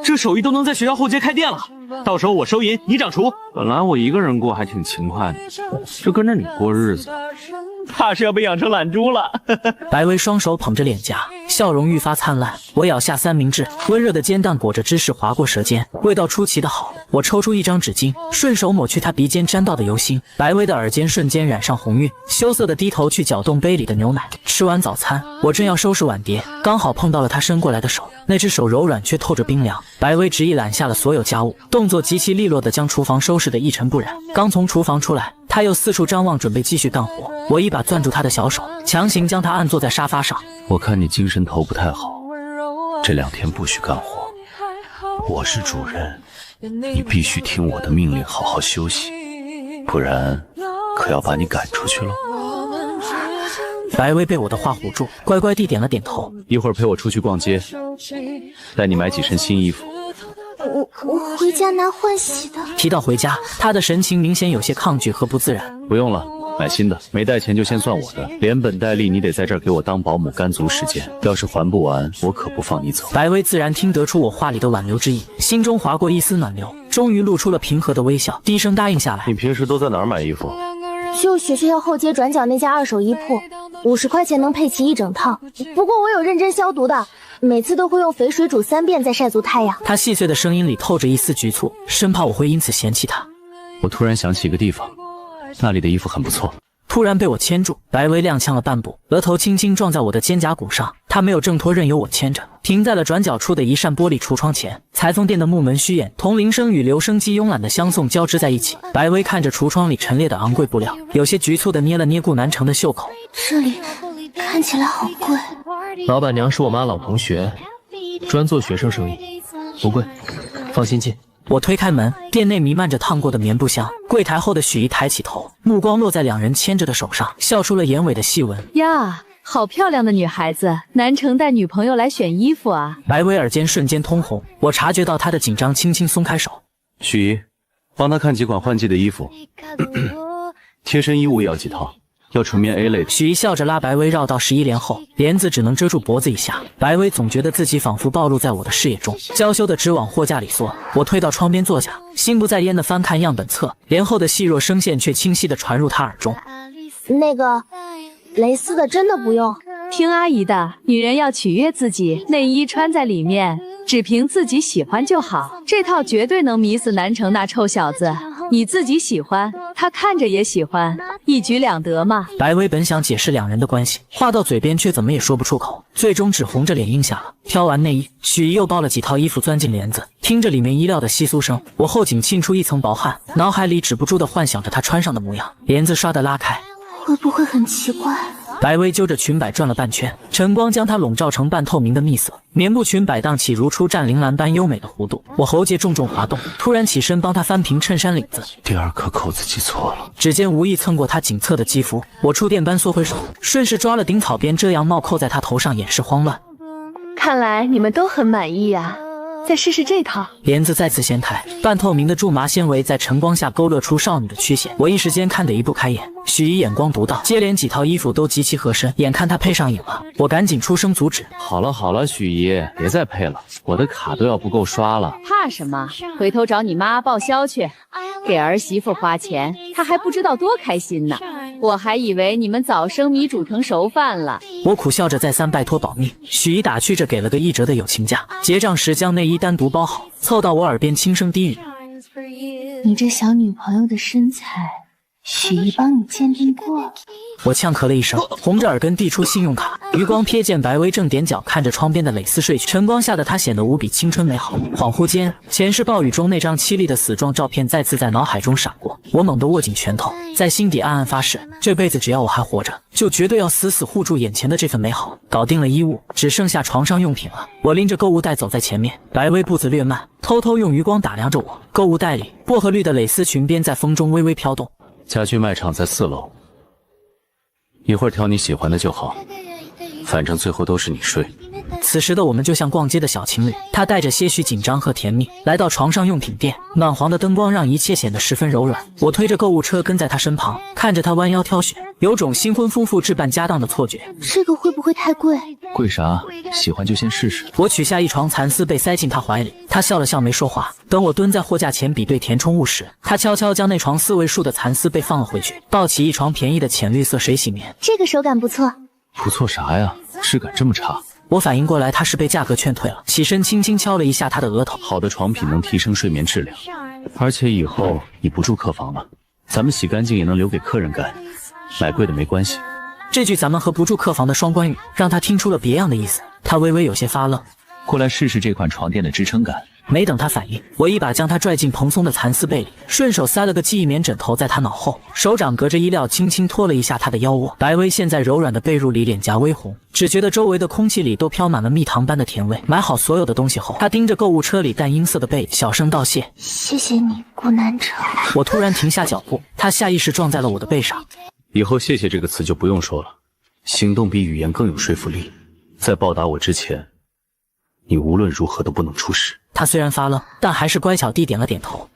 Speaker 9: 这手艺都能在学校后街开店了，到时候我收银，你掌厨。
Speaker 11: 本来我一个人过还挺勤快的，这跟着你过日子，
Speaker 9: 怕是要被养成懒猪了。
Speaker 1: 白薇双手捧着脸颊，笑容愈发灿烂。我咬下三明治，温热的煎蛋裹着芝士划过舌尖，味道出奇的好。我抽出一张纸巾，顺手抹去她鼻尖沾到的油腥。白薇的耳尖瞬间染上红晕，羞涩的低头去搅动杯里的牛奶。吃完早餐，我正要收拾碗碟，刚好碰到了她伸过来的手，那只手柔软却透着冰凉。白薇执意揽下了所有家务，动作极其利落地将厨房收拾得一尘不染。刚从厨房出来，她又四处张望，准备继续干活。我一把攥住她的小手，强行将她按坐在沙发上。
Speaker 3: 我看你精神头不太好，这2天不许干活。我是主人，你必须听我的命令，好好休息，不然可要把你赶出去了。
Speaker 1: 白薇被我的话唬住，乖乖地点了点头。
Speaker 3: 一会儿陪我出去逛街，带你买几身新衣服。
Speaker 2: 我回家拿换洗的。
Speaker 1: 提到回家，她的神情明显有些抗拒和不自然。
Speaker 3: 不用了，买新的，没带钱就先算我的，连本带利你得在这儿给我当保姆干足时间，要是还不完，我可不放你走。
Speaker 1: 白薇自然听得出我话里的挽留之意，心中划过一丝暖流，终于露出了平和的微笑，低声答应下来。
Speaker 7: 你平时都在哪儿买衣服？
Speaker 2: 就学校后街转角那家二手衣铺，50块钱能配齐一整套。不过我有认真消毒的，每次都会用肥水煮3遍再晒足太阳。
Speaker 1: 他细碎的声音里透着一丝局促，生怕我会因此嫌弃他。
Speaker 3: 我突然想起一个地方，那里的衣服很不错。
Speaker 1: 突然被我牵住，白薇踉跄了半步，额头轻轻撞在我的肩胛骨上。她没有挣脱，任由我牵着，停在了转角处的一扇玻璃橱窗前。裁缝店的木门虚掩，铜铃声与留声机慵懒的相送交织在一起。白薇看着橱窗里陈列的昂贵布料，有些局促地捏了捏顾南城的袖口。
Speaker 2: 这里看起来好贵。
Speaker 7: 老板娘是我妈老同学，专做学生生意，不贵，放心进。
Speaker 1: 我推开门，店内弥漫着烫过的棉布香。柜台后的许怡抬起头，目光落在两人牵着的手上，笑出了眼尾的细纹。
Speaker 12: 呀，好漂亮的女孩子，南城带女朋友来选衣服啊！
Speaker 1: 白薇耳尖瞬间通红，我察觉到她的紧张，轻轻松开手。
Speaker 3: 许怡，帮他看几款换季的衣服，贴身衣物也要几套。要纯棉 A 类的。
Speaker 1: 许怡笑着拉白薇绕到11帘后，帘子只能遮住脖子以下。白薇总觉得自己仿佛暴露在我的视野中，娇羞的直往货架里缩。我推到窗边坐下，心不在焉地翻看样本册，帘后的细弱声线却清晰地传入她耳中。
Speaker 2: 那个蕾丝的真的不用，
Speaker 12: 听阿姨的，女人要取悦自己，内衣穿在里面，只凭自己喜欢就好。这套绝对能迷死南城那臭小子。你自己喜欢，他看着也喜欢，一举两得嘛。
Speaker 1: 白薇本想解释两人的关系，话到嘴边却怎么也说不出口，最终只红着脸应下了。挑完内衣，许怡又包了几套衣服钻进帘子，听着里面衣料的窸窣声，我后颈沁出一层薄汗，脑海里止不住地幻想着她穿上的模样。帘子唰地拉开，
Speaker 2: 会不会很奇怪？
Speaker 1: 白薇揪着裙摆转了半圈，晨光将她笼罩成半透明的蜜色，棉布裙摆荡起如出战铃兰般优美的弧度。我喉结重重滑动，突然起身帮她翻平衬衫领子。
Speaker 3: 第二颗扣子系错了，
Speaker 1: 指尖无意蹭过她颈侧的肌肤，我触电般缩回手，顺势抓了顶草编遮阳帽扣在她头上，掩饰慌乱。
Speaker 12: 看来你们都很满意啊。再试试这套。
Speaker 1: 帘子再次掀开，半透明的苎麻纤维在晨光下勾勒出少女的曲线，我一时间看得一不开眼。许怡眼光独到，接连几套衣服都极其合身，眼看她配上瘾了，我赶紧出声阻止。
Speaker 3: 好了好了，许怡，别再配了，我的卡都要不够刷了。
Speaker 12: 怕什么？回头找你妈报销去。给儿媳妇花钱，她还不知道多开心呢。我还以为你们早生米煮成熟饭了。
Speaker 1: 我苦笑着再三拜托保密，许怡打趣着给了个1折的友情价。结账时将内衣单独包好，凑到我耳边轻声低语：
Speaker 2: 你这小女朋友的身材，许怡帮你鉴定过了。
Speaker 1: 我呛咳了一声，红着耳根递出信用卡。余光瞥见白薇正踮脚看着窗边的蕾丝睡裙，晨光下的她显得无比青春美好。恍惚间，前世暴雨中那张凄厉的死状照片再次在脑海中闪过。我猛地握紧拳头，在心底暗暗发誓，这辈子只要我还活着，就绝对要死死护住眼前的这份美好。搞定了衣物，只剩下床上用品了。我拎着购物袋走在前面，白薇步子略慢，偷偷用余光打量着我。购物袋里薄荷绿的蕾丝裙边在风中微微飘动。
Speaker 3: 家具卖场在4楼，一会儿挑你喜欢的就好，反正最后都是你睡。
Speaker 1: 此时的我们就像逛街的小情侣，他带着些许紧张和甜蜜来到床上用品店，暖黄的灯光让一切显得十分柔软。我推着购物车跟在他身旁，看着他弯腰挑选，有种新婚夫妇置办家当的错觉。
Speaker 2: 这个会不会太贵？
Speaker 9: 贵啥？喜欢就先试试。
Speaker 1: 我取下一床蚕丝被塞进他怀里，他笑了笑没说话。等我蹲在货架前比对填充物时，他悄悄将那床4位数的蚕丝被放了回去，抱起一床便宜的浅绿色水洗棉。
Speaker 2: 这个手感不错。
Speaker 3: 不错啥呀？质感这么差？
Speaker 1: 我反应过来他是被价格劝退了，起身轻轻敲了一下他的额头。
Speaker 3: 好的床品能提升睡眠质量，而且以后你不住客房了，咱们洗干净也能留给客人干，买贵的没关系。
Speaker 1: 这句咱们和不住客房的双关语让他听出了别样的意思，他微微有些发愣。
Speaker 9: 过来试试这款床垫的支撑感。
Speaker 1: 没等他反应，我一把将他拽进蓬松的蚕丝被里，顺手塞了个记忆棉枕头在他脑后，手掌隔着衣料轻轻拖了一下他的腰窝。白薇陷在柔软的被褥里，脸颊微红，只觉得周围的空气里都飘满了蜜糖般的甜味。买好所有的东西后，他盯着购物车里淡银色的被，小声道谢：
Speaker 2: 谢谢你，顾南城。
Speaker 1: 我突然停下脚步，他下意识撞在了我的背上。
Speaker 3: 以后谢谢这个词就不用说了，行动比语言更有说服力。在报答我之前，你无论如何都不能出事。
Speaker 1: 他虽然发愣，但还是乖巧地点了点头。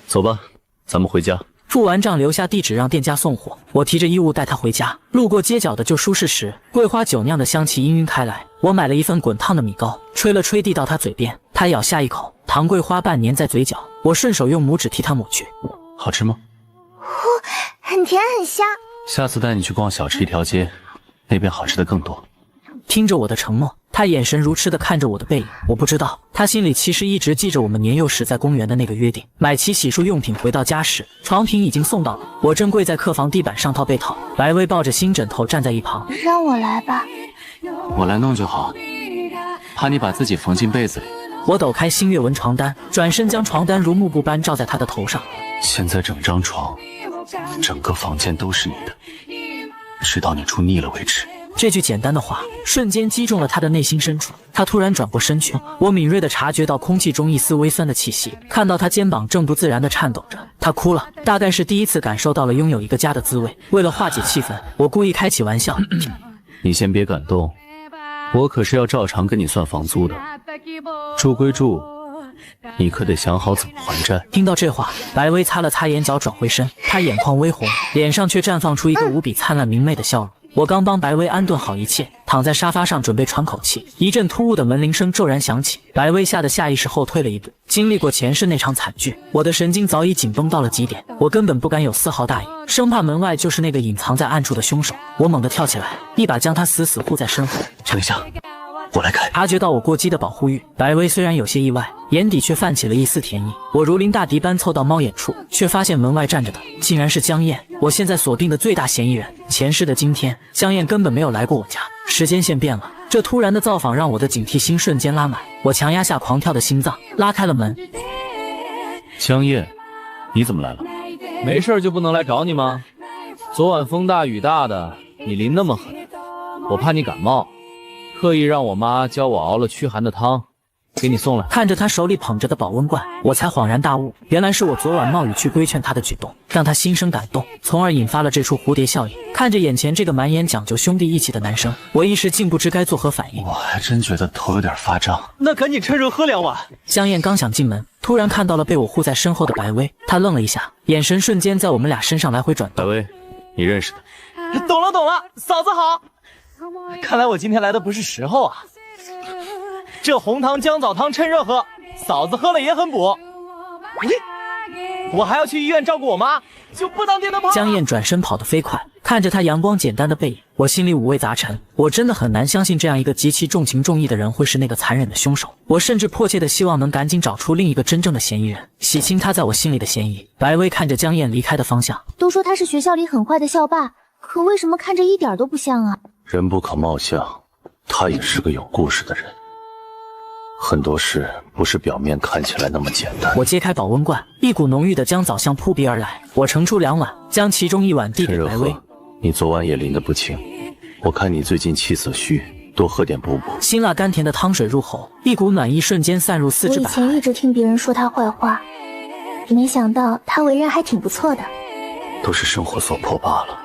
Speaker 3: 走吧，咱们回家。
Speaker 1: 付完账留下地址让店家送货，我提着衣物带他回家。路过街角的旧舒适时，桂花酒酿的香气氤氲开来。我买了一份滚烫的米糕，吹了吹递到他嘴边，他咬下一口，糖桂花瓣粘在嘴角，我顺手用拇指替他抹去。
Speaker 3: 好吃吗？
Speaker 2: 很甜很香。
Speaker 3: 下次带你去逛小吃一条街，那边好吃的更多。
Speaker 1: 听着我的承诺，他眼神如痴地看着我的背影。我不知道，他心里其实一直记着我们年幼时在公园的那个约定。买齐洗漱用品回到家时，床品已经送到了。我正跪在客房地板上套被套，白薇抱着新枕头站在一旁。
Speaker 2: 让我来吧。
Speaker 3: 我来弄就好，怕你把自己缝进被子里。
Speaker 1: 我抖开新月纹床单，转身将床单如幕布般罩在他的头上。
Speaker 3: 现在整张床，整个房间都是你的，直到你住腻了为止。
Speaker 1: 这句简单的话瞬间击中了他的内心深处。他突然转过身去，我敏锐地察觉到空气中一丝微酸的气息，看到他肩膀正不自然地颤抖着。他哭了，大概是第一次感受到了拥有一个家的滋味。为了化解气氛，我故意开起玩笑：
Speaker 3: 你先别感动，我可是要照常跟你算房租的。住归住，你可得想好怎么还债。
Speaker 1: 听到这话，白薇擦了擦眼角，转回身，她眼眶微红，脸上却绽放出一个无比灿烂明媚的笑容。我刚帮白薇安顿好一切，躺在沙发上准备喘口气，一阵突兀的门铃声骤然响起，白薇吓得下意识后退了一步。经历过前世那场惨剧，我的神经早已紧绷到了极点，我根本不敢有丝毫大意，生怕门外就是那个隐藏在暗处的凶手。我猛地跳起来，一把将他死死护在身后。
Speaker 3: 等一下，我来开。
Speaker 1: 察觉到我过激的保护欲，白薇虽然有些意外，眼底却泛起了一丝甜意。我如临大敌般凑到猫眼处，却发现门外站着的竟然是江燕，我现在锁定的最大嫌疑人。前世的今天，江燕根本没有来过我家，时间线变了。这突然的造访让我的警惕心瞬间拉满，我强压下狂跳的心脏，拉开了门。
Speaker 3: 江燕，你怎么来了？
Speaker 9: 没事就不能来找你吗？昨晚风大雨大的，你淋那么狠，我怕你感冒，特意让我妈教我熬了驱寒的汤，给你送来。
Speaker 1: 看着他手里捧着的保温罐，我才恍然大悟，原来是我昨晚冒雨去规劝他的举动，让他心生感动，从而引发了这出蝴蝶效应。看着眼前这个满眼讲究兄弟义气的男生，我一时竟不知该作何反应。
Speaker 3: 我还真觉得头有点发胀。
Speaker 9: 那赶紧趁热喝2碗。
Speaker 1: 江燕刚想进门，突然看到了被我护在身后的白薇，她愣了一下，眼神瞬间在我们俩身上来回转动。
Speaker 3: 白薇，你认识的？
Speaker 9: 懂了，嫂子好。看来我今天来的不是时候啊。这红糖姜枣汤趁热喝，嫂子喝了也很补。我还要去医院照顾我妈，就不当爹的胖。
Speaker 1: 江燕转身跑得飞快，看着她阳光简单的背影，我心里五味杂陈。我真的很难相信这样一个极其重情重义的人会是那个残忍的凶手。我甚至迫切的希望能赶紧找出另一个真正的嫌疑人，洗清他在我心里的嫌疑。白薇看着江燕离开的方向，
Speaker 2: 都说他是学校里很坏的校霸，可为什么看着一点都不像啊？
Speaker 3: 人不可貌相，他也是个有故事的人。很多事不是表面看起来那么简单。
Speaker 1: 我揭开保温罐，一股浓郁的姜枣香扑鼻而来。我盛出2碗，将其中1碗递给白薇。
Speaker 3: 你昨晚也淋得不轻，我看你最近气色虚，多喝点补补。
Speaker 1: 辛辣甘甜的汤水入喉，一股暖意瞬间散入四肢百骸。
Speaker 2: 我以前一直听别人说他坏话，没想到他为人还挺不错的。
Speaker 3: 都是生活所迫罢了。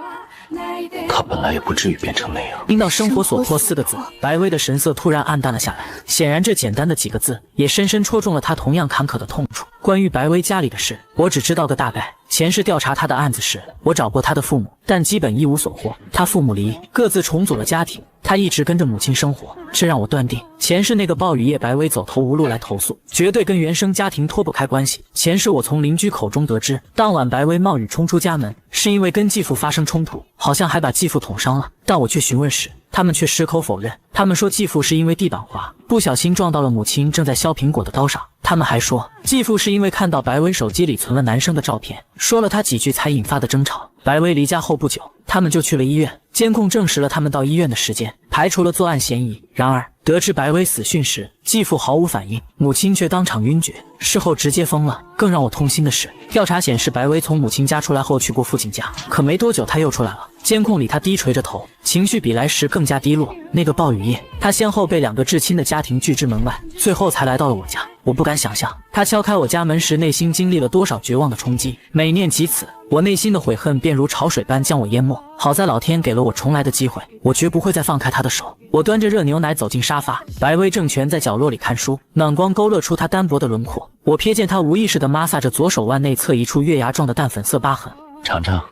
Speaker 3: 他本来也不至于变成那样。
Speaker 1: 听到生活所迫4个字，白薇的神色突然暗淡了下来。显然这简单的几个字也深深戳中了他同样坎坷的痛处。关于白薇家里的事，我只知道个大概。前世调查他的案子时，我找过他的父母，但基本一无所获。他父母离异，各自重组了家庭，他一直跟着母亲生活，这让我断定前世那个暴雨夜白薇走投无路来投诉，绝对跟原生家庭脱不开关系。前世我从邻居口中得知，当晚白薇冒雨冲出家门，是因为跟继父发生冲突，好像还把继父捅伤了。但我去询问时，他们却矢口否认。他们说继父是因为地板滑，不小心撞到了母亲正在削苹果的刀上。他们还说继父是因为看到白薇手机里存了男生的照片，说了他几句才引发的争吵。白薇离家后不久，他们就去了医院，监控证实了他们到医院的时间，排除了作案嫌疑。然而得知白薇死讯时，继父毫无反应，母亲却当场晕厥，事后直接疯了。更让我痛心的是，调查显示白薇从母亲家出来后去过父亲家，可没多久他又出来了。监控里他低垂着头，情绪比来时更加低落。那个暴雨夜，他先后被2个至亲的家庭拒之门外，最后才来到了我家。我不敢想象他敲开我家门时内心经历了多少绝望的冲击。每念及此，我内心的悔恨便如潮水般将我淹没。好在老天给了我重来的机会，我绝不会再放开他的手。我端着热牛奶走进沙发，白薇正蜷在角落里看书，暖光勾勒出她单薄的轮廓。我瞥见她无意识地摩挲着左手腕内侧一处月牙状的淡粉色疤痕。
Speaker 3: 尝尝，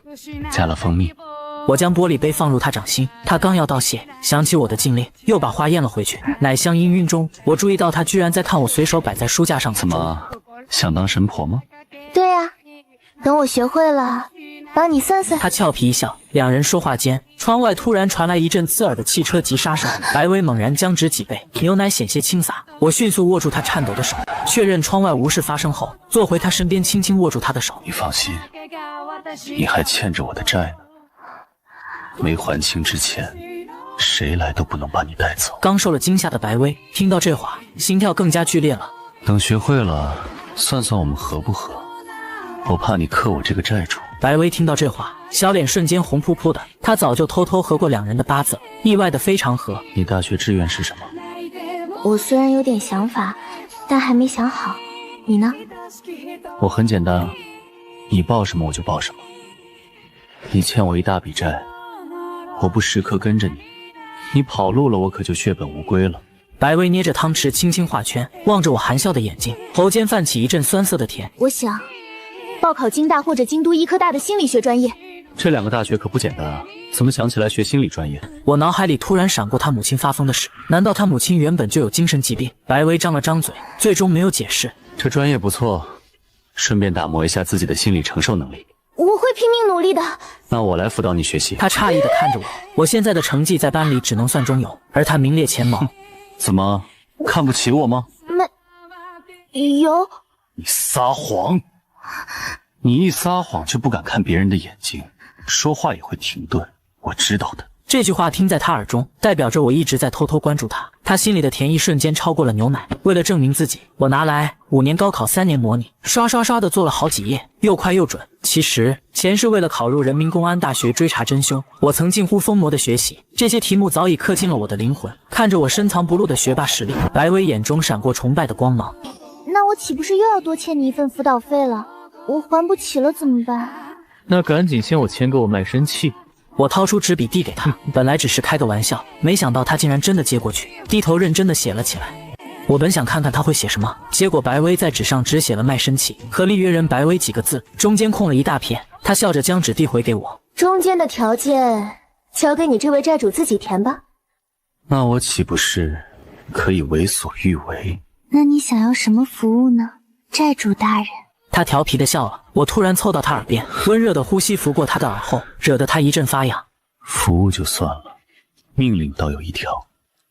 Speaker 3: 加了蜂蜜。
Speaker 1: 我将玻璃杯放入他掌心，他刚要道谢，想起我的禁令，又把话咽了回去。奶香氤氲中，我注意到他居然在看我随手摆在书架上的。
Speaker 3: 怎么，想当神婆吗？
Speaker 2: 对啊，等我学会了，帮你算算。
Speaker 1: 他俏皮一笑，两人说话间，窗外突然传来一阵刺耳的汽车急刹声。白薇猛然僵直脊背，牛奶险些倾洒。我迅速握住他颤抖的手，确认窗外无事发生后，坐回他身边，轻轻握住他的手。
Speaker 3: 你放心，你还欠着我的债呢。没还清之前，谁来都不能把你带走。
Speaker 1: 刚受了惊吓的白薇听到这话，心跳更加剧烈了。
Speaker 3: 等学会了，算算我们合不合？我怕你克我这个债主。
Speaker 1: 白薇听到这话，小脸瞬间红扑扑的。她早就偷偷合过2人的八字，意外的非常合。
Speaker 3: 你大学志愿是什么？
Speaker 2: 我虽然有点想法，但还没想好。你呢？
Speaker 3: 我很简单，你报什么我就报什么。你欠我一大笔债，我不时刻跟着你，你跑路了，我可就血本无归了。
Speaker 1: 白薇捏着汤匙轻轻画圈，望着我含笑的眼睛，喉间泛起一阵酸涩的甜。
Speaker 2: 我想报考京大或者京都医科大的心理学专业。
Speaker 3: 这2个大学可不简单啊，怎么想起来学心理专业？
Speaker 1: 我脑海里突然闪过他母亲发疯的事，难道他母亲原本就有精神疾病？白薇张了张嘴，最终没有解释。
Speaker 3: 这专业不错，顺便打磨一下自己的心理承受能力。
Speaker 2: 我会拼命努力的。
Speaker 3: 那我来辅导你学习。
Speaker 1: 他诧异地看着我，我现在的成绩在班里只能算中游，而他名列前茅。
Speaker 3: 怎么看不起我吗？
Speaker 2: 没有。
Speaker 3: 你撒谎！你一撒谎就不敢看别人的眼睛，说话也会停顿，我知道的。
Speaker 1: 这句话听在他耳中，代表着我一直在偷偷关注他。他心里的甜意瞬间超过了牛奶。为了证明自己，我拿来5年高考3年模拟，刷刷刷的做了好几页，又快又准。其实前是为了考入人民公安大学追查真凶，我曾近乎疯魔的学习，这些题目早已刻进了我的灵魂。看着我深藏不露的学霸实力，白薇眼中闪过崇拜的光芒。
Speaker 2: 那我岂不是又要多欠你一份辅导费了？我还不起了怎么办？
Speaker 9: 那赶紧先钱给我卖身契。
Speaker 1: 我掏出纸笔递给他，本来只是开个玩笑，没想到他竟然真的接过去，低头认真的写了起来。我本想看看他会写什么，结果白薇在纸上只写了卖身契和立约人白薇几个字，中间空了一大片。他笑着将纸递回给我，
Speaker 2: 中间的条件交给你这位债主自己填吧。
Speaker 3: 那我岂不是可以为所欲为？
Speaker 2: 那你想要什么服务呢，债主大人？
Speaker 1: 他调皮的笑了，我突然凑到他耳边，温热的呼吸拂过他的耳后，惹得他一阵发痒。
Speaker 3: 服务就算了，命令倒有一条，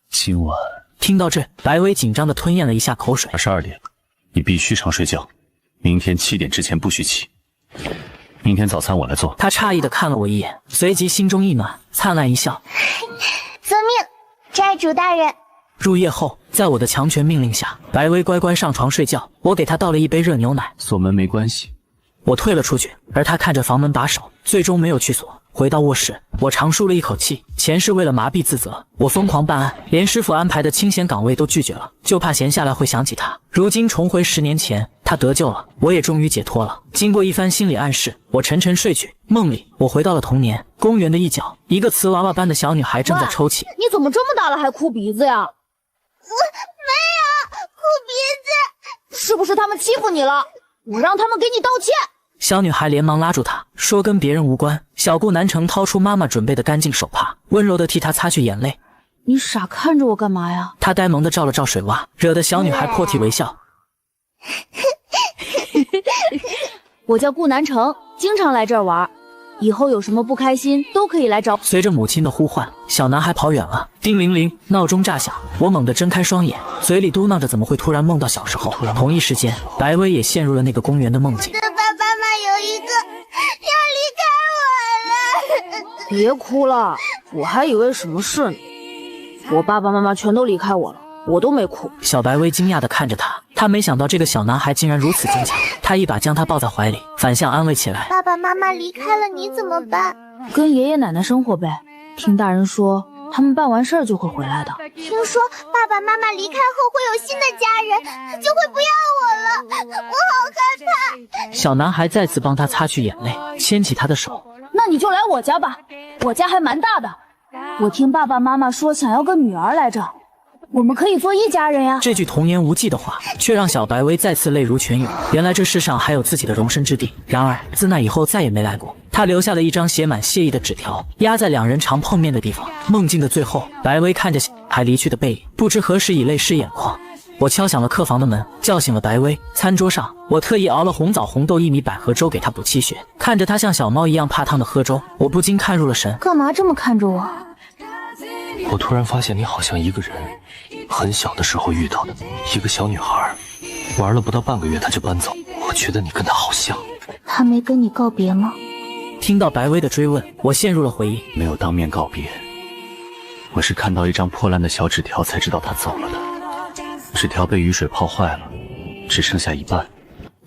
Speaker 3: 今晚……
Speaker 1: 听到这，白薇紧张的吞咽了一下口水。
Speaker 3: 22点，你必须上睡觉，明天7点之前不许起。明天早餐我来做。
Speaker 1: 他诧异的看了我一眼，随即心中一暖，灿烂一笑。
Speaker 2: 遵命，债主大人。
Speaker 1: 入夜后，在我的强权命令下，白薇乖乖上床睡觉。我给她倒了一杯热牛奶。
Speaker 3: 锁门没关系。
Speaker 1: 我退了出去，而她看着房门把手，最终没有去锁。回到卧室，我长舒了一口气。前世为了麻痹自责，我疯狂办案，连师傅安排的清闲岗位都拒绝了，就怕闲下来会想起他。如今重回10年前，他得救了，我也终于解脱了。经过一番心理暗示，我沉沉睡去。梦里，我回到了童年，公园的一角，一个瓷娃娃般的小女孩正在抽泣。
Speaker 13: 你怎么这么大了还哭鼻子呀？
Speaker 2: 我没有哭鼻
Speaker 13: 子，是不是他们欺负你了？我让他们给你道歉。
Speaker 1: 小女孩连忙拉住她，说跟别人无关。小顾南城掏出妈妈准备的干净手帕，温柔地替她擦去眼泪。
Speaker 13: 你傻看着我干嘛呀？
Speaker 1: 他呆萌地照了照水洼，惹得小女孩破涕为笑。
Speaker 13: 我叫顾南城，经常来这儿玩，以后有什么不开心都可以来找我。
Speaker 1: 随着母亲的呼唤，小男孩跑远了。叮铃铃，闹钟炸响，我猛地睁开双眼，嘴里嘟囔着怎么会突然梦到小时候。同一时间，白薇也陷入了那个公园的梦境。
Speaker 2: 我的爸爸妈妈有一个要离开我了。
Speaker 13: 别哭了，我还以为什么事呢。我爸爸妈妈全都离开我了，我都没哭。
Speaker 1: 小白薇惊讶地看着他，她没想到这个小男孩竟然如此坚强。她一把将他抱在怀里，反向安慰起来。
Speaker 2: 爸爸妈妈离开了你怎么办？
Speaker 13: 跟爷爷奶奶生活呗。听大人说，他们办完事儿就会回来的。
Speaker 2: 听说爸爸妈妈离开后会有新的家人，就会不要我了，我好害怕。
Speaker 1: 小男孩再次帮他擦去眼泪，牵起他的手。
Speaker 13: 那你就来我家吧，我家还蛮大的。我听爸爸妈妈说想要个女儿来着，我们可以做一家人呀。
Speaker 1: 这句童言无忌的话，却让小白薇再次泪如泉涌。原来这世上还有自己的容身之地。然而自那以后再也没来过。他留下了一张写满谢意的纸条，压在2人常碰面的地方。梦境的最后，白薇看着小孩离去的背影，不知何时已泪湿眼眶。我敲响了客房的门，叫醒了白薇。餐桌上，我特意熬了红枣红豆薏米百合粥给她补气血。看着她像小猫一样怕烫的喝粥，我不禁看入了神。
Speaker 13: 干嘛这么看着我？
Speaker 7: 我突然发现你好像一个人，很小的时候遇到的一个小女孩，玩了不到半个月她就搬走。我觉得你跟她好像。
Speaker 2: 她没跟你告别吗？
Speaker 1: 听到白薇的追问，我陷入了回忆。
Speaker 3: 没有当面告别，我是看到一张破烂的小纸条才知道她走了的。纸条被雨水泡坏了，只剩下一半。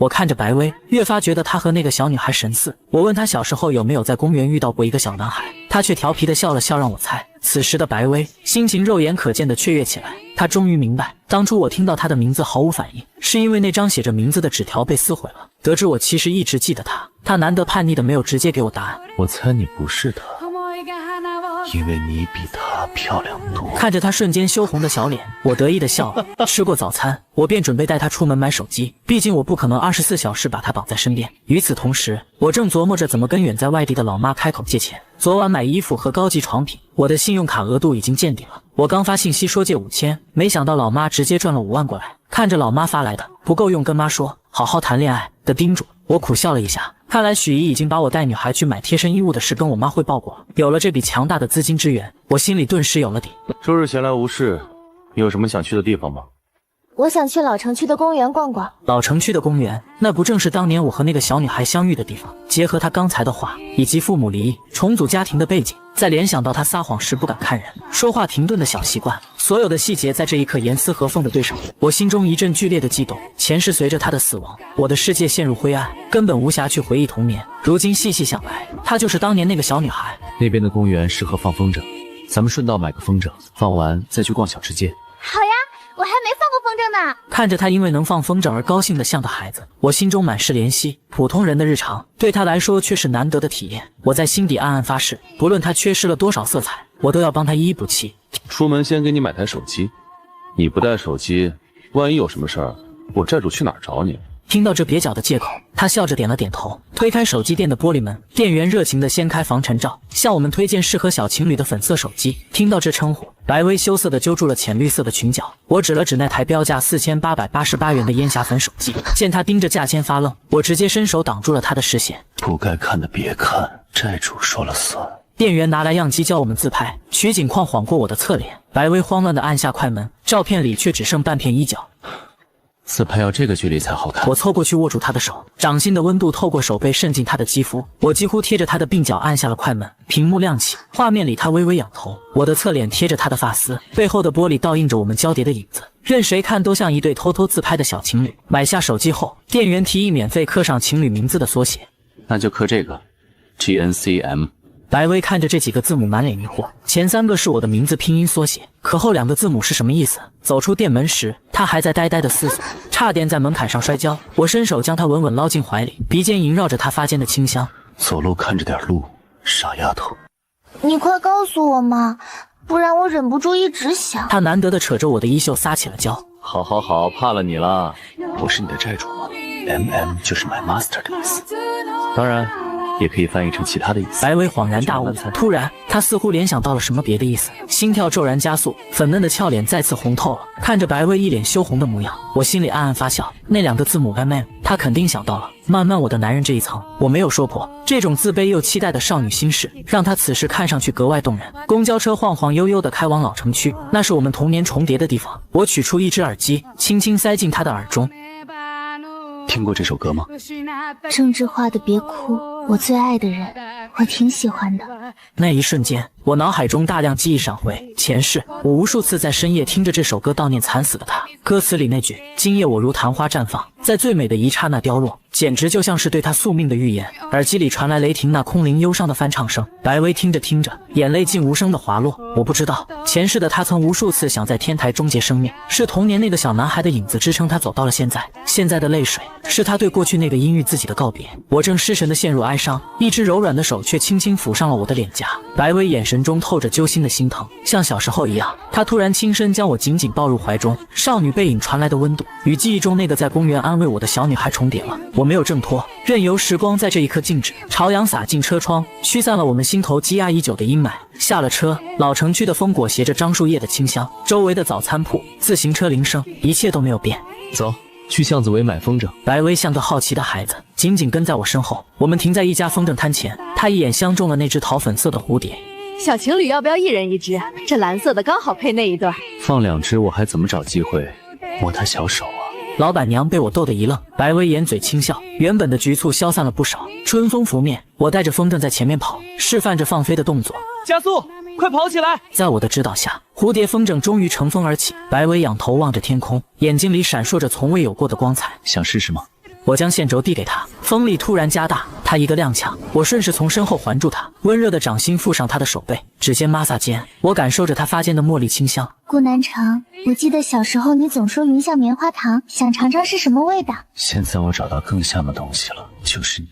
Speaker 1: 我看着白薇，越发觉得她和那个小女孩神似。我问她小时候有没有在公园遇到过一个小男孩，她却调皮的笑了笑，让我猜。此时的白薇心情肉眼可见的雀跃起来，她终于明白，当初我听到她的名字毫无反应，是因为那张写着名字的纸条被撕毁了。得知我其实一直记得她，她难得叛逆的没有直接给我答案。
Speaker 7: 我猜你不是她，因为你比她漂亮多。
Speaker 1: 看着她瞬间羞红的小脸，我得意的笑了。吃过早餐，我便准备带她出门买手机，毕竟我不可能24小时把她绑在身边。与此同时，我正琢磨着怎么跟远在外地的老妈开口借钱。昨晚买衣服和高级床品，我的信用卡额度已经见顶了。我刚发信息说借5000，没想到老妈直接转了5万过来。看着老妈发来的不够用，跟妈说好好谈恋爱的叮嘱，我苦笑了一下。看来许姨已经把我带女孩去买贴身衣物的事跟我妈汇报过了。有了这笔强大的资金支援，我心里顿时有了底。
Speaker 7: 周日闲来无事，你有什么想去的地方吗？
Speaker 2: 我想去老城区的公园逛逛。
Speaker 1: 老城区的公园，那不正是当年我和那个小女孩相遇的地方？结合她刚才的话，以及父母离异、重组家庭的背景，再联想到她撒谎时不敢看人、说话停顿的小习惯，所有的细节在这一刻严丝合缝的对上，我心中一阵剧烈的悸动。前世随着她的死亡，我的世界陷入灰暗，根本无暇去回忆童年。如今细细想来，她就是当年那个小女孩。
Speaker 3: 那边的公园适合放风筝，咱们顺道买个风筝，放完再去逛小吃街。
Speaker 2: 好呀，我还没放过风筝呢。
Speaker 1: 看着他因为能放风筝而高兴的像个孩子，我心中满是怜惜。普通人的日常对他来说却是难得的体验。我在心底暗暗发誓，不论他缺失了多少色彩，我都要帮他一一补齐。
Speaker 7: 出门先给你买台手机，你不带手机，万一有什么事儿，我债主去哪儿找你？
Speaker 1: 听到这蹩脚的借口，他笑着点了点头，推开手机店的玻璃门，店员热情地掀开防尘罩，向我们推荐适合小情侣的粉色手机。听到这称呼，白薇羞涩地揪住了浅绿色的裙角。我指了指那台标价4888元的烟霞粉手机，见他盯着价签发愣，我直接伸手挡住了他的视线。
Speaker 7: 不该看的别看，债主说了算。
Speaker 1: 店员拿来样机教我们自拍，取景框晃过我的侧脸。白薇慌乱地按下快门，照片里却只剩半片衣角。
Speaker 3: 自拍要这个距离才好看。
Speaker 1: 我凑过去握住他的手，掌心的温度透过手背渗进他的肌肤。我几乎贴着他的鬓角按下了快门，屏幕亮起，画面里他微微仰头，我的侧脸贴着他的发丝，背后的玻璃倒映着我们交叠的影子，任谁看都像一对偷偷自拍的小情侣。买下手机后，店员提议免费刻上情侣名字的缩写，
Speaker 3: 那就刻这个 GNCM。
Speaker 1: 白薇看着这几个字母满脸疑惑，前3个是我的名字拼音缩写，可后2个字母是什么意思？走出店门时，他还在呆呆的思索，差点在门槛上摔跤。我伸手将他稳稳捞进怀里，鼻尖萦绕着他发间的清香。
Speaker 7: 走路看着点路，傻丫头。
Speaker 2: 你快告诉我嘛，不然我忍不住一直想。
Speaker 1: 他难得的扯着我的衣袖撒起了娇。
Speaker 9: 好好好，怕了你了。
Speaker 3: 我是你的债主吗？ MM 就是 my master 的意思，当然也可以翻译成其他的意思。
Speaker 1: 白薇恍然大悟，突然他似乎联想到了什么别的意思，心跳骤然加速，粉嫩的俏脸再次红透了。看着白薇一脸羞红的模样，我心里暗暗发笑，那2个字母 MM， 他肯定想到了。慢慢我的男人这一层，我没有说破。这种自卑又期待的少女心事，让他此时看上去格外动人。公交车晃晃悠悠地开往老城区，那是我们童年重叠的地方。我取出一只耳机，轻轻塞进他的耳中。
Speaker 3: 听过这首歌吗？
Speaker 2: 郑智化的《别哭》，我最爱的人，我挺喜欢的。
Speaker 1: 那一瞬间，我脑海中大量记忆闪回，前世我无数次在深夜听着这首歌悼念惨死的他。歌词里那句“今夜我如昙花绽放，在最美的一刹那凋落”，简直就像是对他宿命的预言。耳机里传来雷霆那空灵忧伤的翻唱声，白薇听着听着，眼泪竟无声的滑落。我不知道前世的他曾无数次想在天台终结生命，是童年那个小男孩的影子支撑他走到了现在。现在的泪水是他对过去那个阴郁自己的告别。我正失神的陷入哀伤，一只柔软的手却轻轻抚上了我的脸颊。白薇眼神中透着揪心的心疼，像小时候一样，她突然轻声将我紧紧抱入怀中。少女背影传来的温度，与记忆中那个在公园安慰我的小女孩重叠了。我没有挣脱，任由时光在这一刻静止，朝阳洒进车窗，驱散了我们心头积压已久的阴霾。下了车，老城区的风裹挟着樟树叶的清香，周围的早餐铺、自行车铃声，一切都没有变。
Speaker 9: 走，去巷子尾买风筝。
Speaker 1: 白薇像个好奇的孩子，紧紧跟在我身后。我们停在一家风筝摊前，她一眼相中了那只桃粉色的蝴蝶。
Speaker 12: 小情侣要不要一人一只？这蓝色的刚好配那一对。
Speaker 3: 放2只我还怎么找机会摸他小手啊？
Speaker 1: 老板娘被我逗得一愣，白薇掩嘴轻笑，原本的局促消散了不少。春风拂面，我带着风筝在前面跑，示范着放飞的动作。
Speaker 4: 加速，快跑起来！
Speaker 1: 在我的指导下，蝴蝶风筝终于乘风而起。白薇仰头望着天空，眼睛里闪烁着从未有过的光彩。
Speaker 3: 想试试吗？
Speaker 1: 我将线轴递给他，风力突然加大，他一个踉跄，我顺势从身后环住他，温热的掌心附上他的手背，指尖摩挲间，我感受着他发间的茉莉清香。
Speaker 2: 顾南城，我记得小时候你总说云像棉花糖，想尝尝是什么味道。
Speaker 3: 现在我找到更像的东西了，就是你。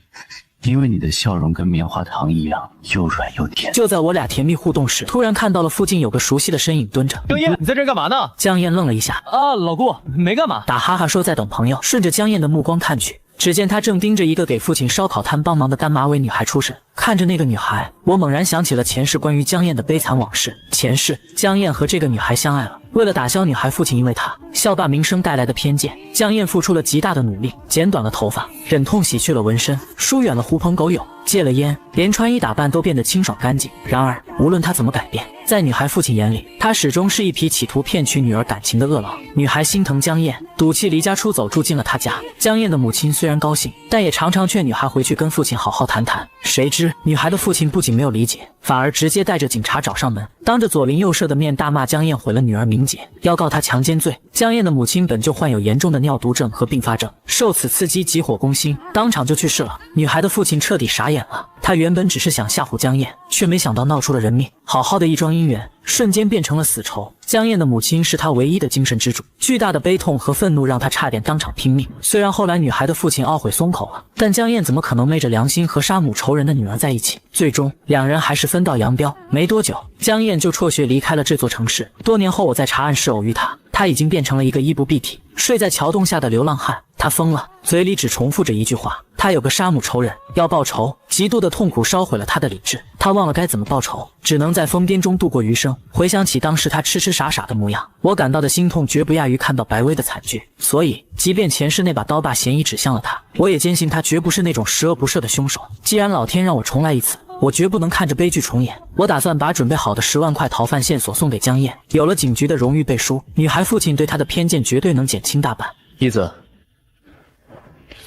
Speaker 3: 因为你的笑容跟棉花糖一样，又软又甜。
Speaker 1: 就在我俩甜蜜互动时，突然看到了附近有个熟悉的身影蹲着。
Speaker 4: 江燕，你在这干嘛呢？
Speaker 1: 江燕愣了一下，
Speaker 4: 啊，老顾，没干嘛，
Speaker 1: 打哈哈说在等朋友。顺着江燕的目光看去，只见她正盯着一个给父亲烧烤摊帮忙的单马尾女孩出神。看着那个女孩，我猛然想起了前世关于江燕的悲惨往事。前世，江燕和这个女孩相爱了。为了打消女孩父亲因为她校霸名声带来的偏见，江燕付出了极大的努力，剪短了头发，忍痛洗去了纹身，疏远了狐朋狗友，戒了烟，连穿衣打扮都变得清爽干净。然而，无论她怎么改变，在女孩父亲眼里，她始终是一匹企图骗取女儿感情的恶狼。女孩心疼江燕，赌气离家出走，住进了她家。江燕的母亲虽然高兴，但也常常劝女孩回去跟父亲好好谈谈。谁知女孩的父亲不仅没有理解，反而直接带着警察找上门，当着左邻右舍的面大骂江燕毁了女儿名节，要告她强奸罪。江燕的母亲本就患有严重的尿毒症和并发症，受此刺激急火攻心，当场就去世了。女孩的父亲彻底傻眼了，他原本只是想吓唬江燕，却没想到闹出了人命。好好的一桩姻缘，瞬间变成了死仇。江燕的母亲是他唯一的精神支柱，巨大的悲痛和愤怒让他差点当场拼命。虽然后来女孩的父亲懊悔松口了，但江燕怎么可能昧着良心和杀母仇人的女儿在一起？最终两人还是分道扬镳。没多久，江燕就辍学离开了这座城市。多年后我在查案室偶遇她，她已经变成了一个衣不蔽体、睡在桥洞下的流浪汉。她疯了，嘴里只重复着一句话：她有个杀母仇人，要报仇。极度的痛苦烧毁了她的理智，她忘了该怎么报仇，只能在疯癫中度过余生。回想起当时她痴痴傻傻的模样，我感到的心痛绝不亚于看到白薇的惨剧。所以，即便前世那把刀把嫌疑指向了她，我也坚信她绝不是那种十恶不赦的凶手。既然老天让我重来一次，我绝不能看着悲剧重演。我打算把准备好的10万块逃犯线索送给江燕，有了警局的荣誉背书，女孩父亲对她的偏见绝对能减轻大半。
Speaker 7: 一子，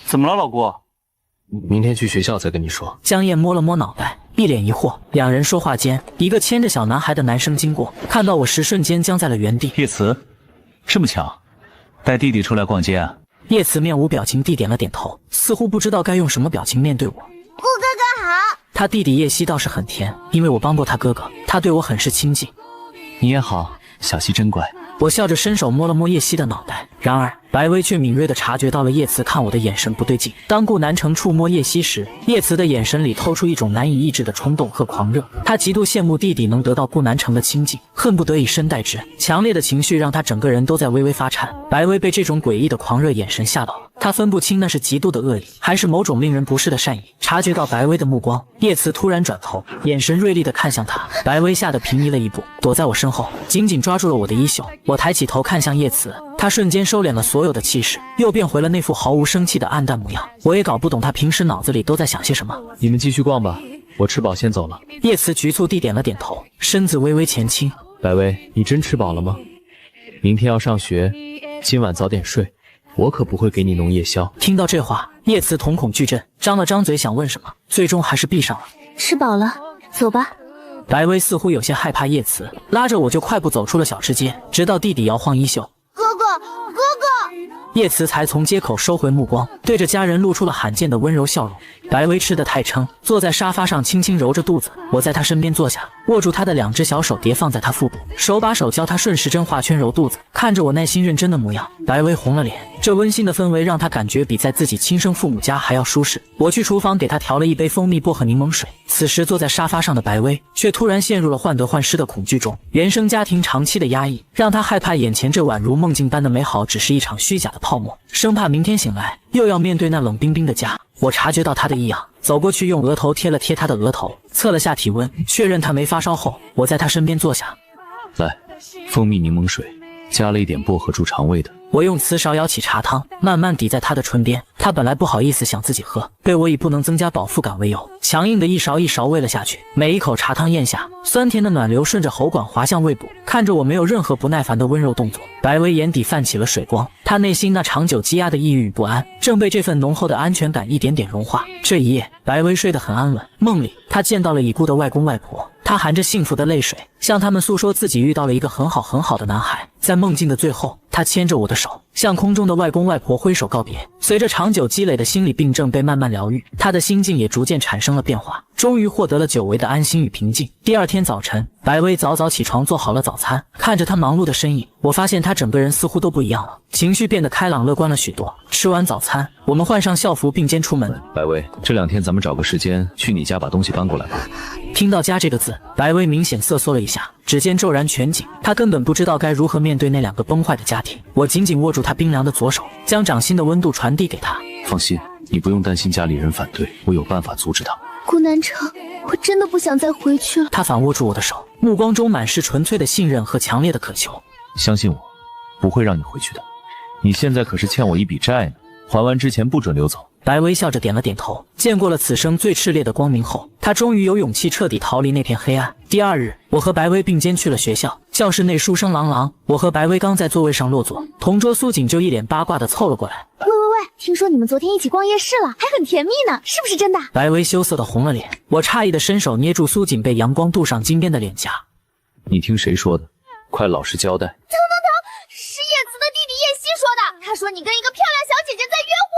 Speaker 11: 怎么了，老顾？
Speaker 7: 明天去学校再跟你说。
Speaker 1: 江燕摸了摸脑袋，一脸疑惑。两人说话间，一个牵着小男孩的男生经过，看到我时瞬间僵在了原地。
Speaker 3: 叶慈，这么巧，带弟弟出来逛街啊？
Speaker 1: 叶慈面无表情地点了点头，似乎不知道该用什么表情面对我。
Speaker 2: 顾哥哥好。
Speaker 1: 他弟弟叶希倒是很甜，因为我帮过他哥哥，他对我很是亲近。
Speaker 3: 你也好，小希真乖。
Speaker 1: 我笑着伸手摸了摸叶希的脑袋，然而白薇却敏锐地察觉到了叶慈看我的眼神不对劲。当顾南城触摸叶希时，叶慈的眼神里透出一种难以抑制的冲动和狂热。他极度羡慕弟弟能得到顾南城的亲近，恨不得以身代之。强烈的情绪让他整个人都在微微发颤。白薇被这种诡异的狂热眼神吓到了，他分不清那是极度的恶意，还是某种令人不适的善意。察觉到白薇的目光，叶慈突然转头，眼神锐利地看向他。白薇吓得平移了一步，躲在我身后，紧紧抓住了我的衣袖。我抬起头看向叶慈，他瞬间收敛了所有的气势，又变回了那副毫无生气的暗淡模样。我也搞不懂他平时脑子里都在想些什么。
Speaker 9: 你们继续逛吧，我吃饱先走了。
Speaker 1: 叶慈局促地点了点头，身子微微前倾。
Speaker 9: 白薇，你真吃饱了吗？明天要上学，今晚早点睡，我可不会给你弄夜宵。
Speaker 1: 听到这话，叶慈瞳孔巨震，张了张嘴想问什么，最终还是闭上了。
Speaker 2: 吃饱了，走吧。
Speaker 1: 白薇似乎有些害怕叶慈，拉着我就快步走出了小吃街，直到弟弟摇晃衣袖。
Speaker 2: 哥哥，哥哥！
Speaker 1: 叶慈才从街口收回目光，对着家人露出了罕见的温柔笑容。白薇吃得太撑，坐在沙发上轻轻揉着肚子。我在她身边坐下，握住她的2只小手叠放在她腹部，手把手教她顺时针画圈揉肚子。看着我耐心认真的模样，白薇红了脸。这温馨的氛围让她感觉比在自己亲生父母家还要舒适。我去厨房给她调了一杯蜂蜜薄荷柠檬水。此时坐在沙发上的白薇却突然陷入了患得患失的恐惧中。原生家庭长期的压抑让她害怕眼前这宛如梦境般的美好只是一场虚假的泡沫，生怕明天醒来又要面对那冷冰冰的家。我察觉到她的异样，走过去用额头贴了贴她的额头，测了下体温，确认她没发烧后，我在她身边坐下。
Speaker 3: 来，蜂蜜柠檬水，加了一点薄荷助肠胃的。
Speaker 1: 我用瓷勺舀起茶汤，慢慢抵在她的唇边。她本来不好意思想自己喝，被我以不能增加饱腹感为由，强硬的一勺一勺喂了下去。每一口茶汤咽下，酸甜的暖流顺着喉管滑向胃部。看着我没有任何不耐烦的温柔动作，白薇眼底泛起了水光。她内心那长久积压的抑郁与不安，正被这份浓厚的安全感一点点融化。这一夜，白薇睡得很安稳。梦里，她见到了已故的外公外婆。她含着幸福的泪水，向他们诉说自己遇到了一个很好的男孩。在梦境的最后，他牵着我的手，向空中的外公外婆挥手告别。随着长久积累的心理病症被慢慢疗愈，他的心境也逐渐产生了变化，终于获得了久违的安心与平静。第二天早晨，白薇早早起床做好了早餐，看着他忙碌的身影，我发现他整个人似乎都不一样了，情绪变得开朗乐观了许多。吃完早餐，我们换上校服并肩出门。
Speaker 7: 白薇，这2天咱们找个时间去你家把东西搬过来吧。
Speaker 1: 听到家这个字，白薇明显瑟缩了一下，指尖骤然全紧，她根本不知道该如何面对那2个崩坏的家庭。我紧紧握住她冰凉的左手，将掌心的温度传递给她。
Speaker 7: 放心，你不用担心家里人反对，我有办法阻止他。
Speaker 2: 顾南城，我真的不想再回去了。
Speaker 1: 她反握住我的手，目光中满是纯粹的信任和强烈的渴求。
Speaker 7: 相信我，不会让你回去的。你现在可是欠我一笔债呢，还完之前不准溜走。
Speaker 1: 白薇笑着点了点头。见过了此生最炽烈的光明后，她终于有勇气彻底逃离那片黑暗。第2日，我和白薇并肩去了学校。教室内书声朗朗，我和白薇刚在座位上落座，同桌苏锦就一脸八卦地凑了过来。
Speaker 2: 喂，听说你们昨天一起逛夜市了，还很甜蜜呢，是不是真的？
Speaker 1: 白薇羞涩地红了脸，我诧异地伸手捏住苏锦被阳光镀上金边的脸颊。
Speaker 7: 你听谁说的？快老实交代。
Speaker 2: 腾，是叶子的弟弟叶希说的，他说你跟一个漂亮小姐姐在约会。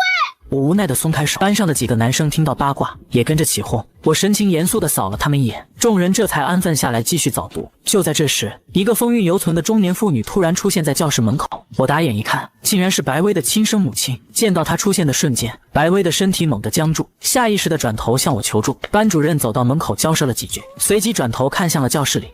Speaker 1: 我无奈地松开手，班上的几个男生听到八卦也跟着起哄。我神情严肃地扫了他们一眼，众人这才安分下来继续早读。就在这时，一个风韵犹存的中年妇女突然出现在教室门口。我打眼一看，竟然是白薇的亲生母亲。见到她出现的瞬间，白薇的身体猛地僵住，下意识地转头向我求助。班主任走到门口交涉了几句，随即转头看向了教室里。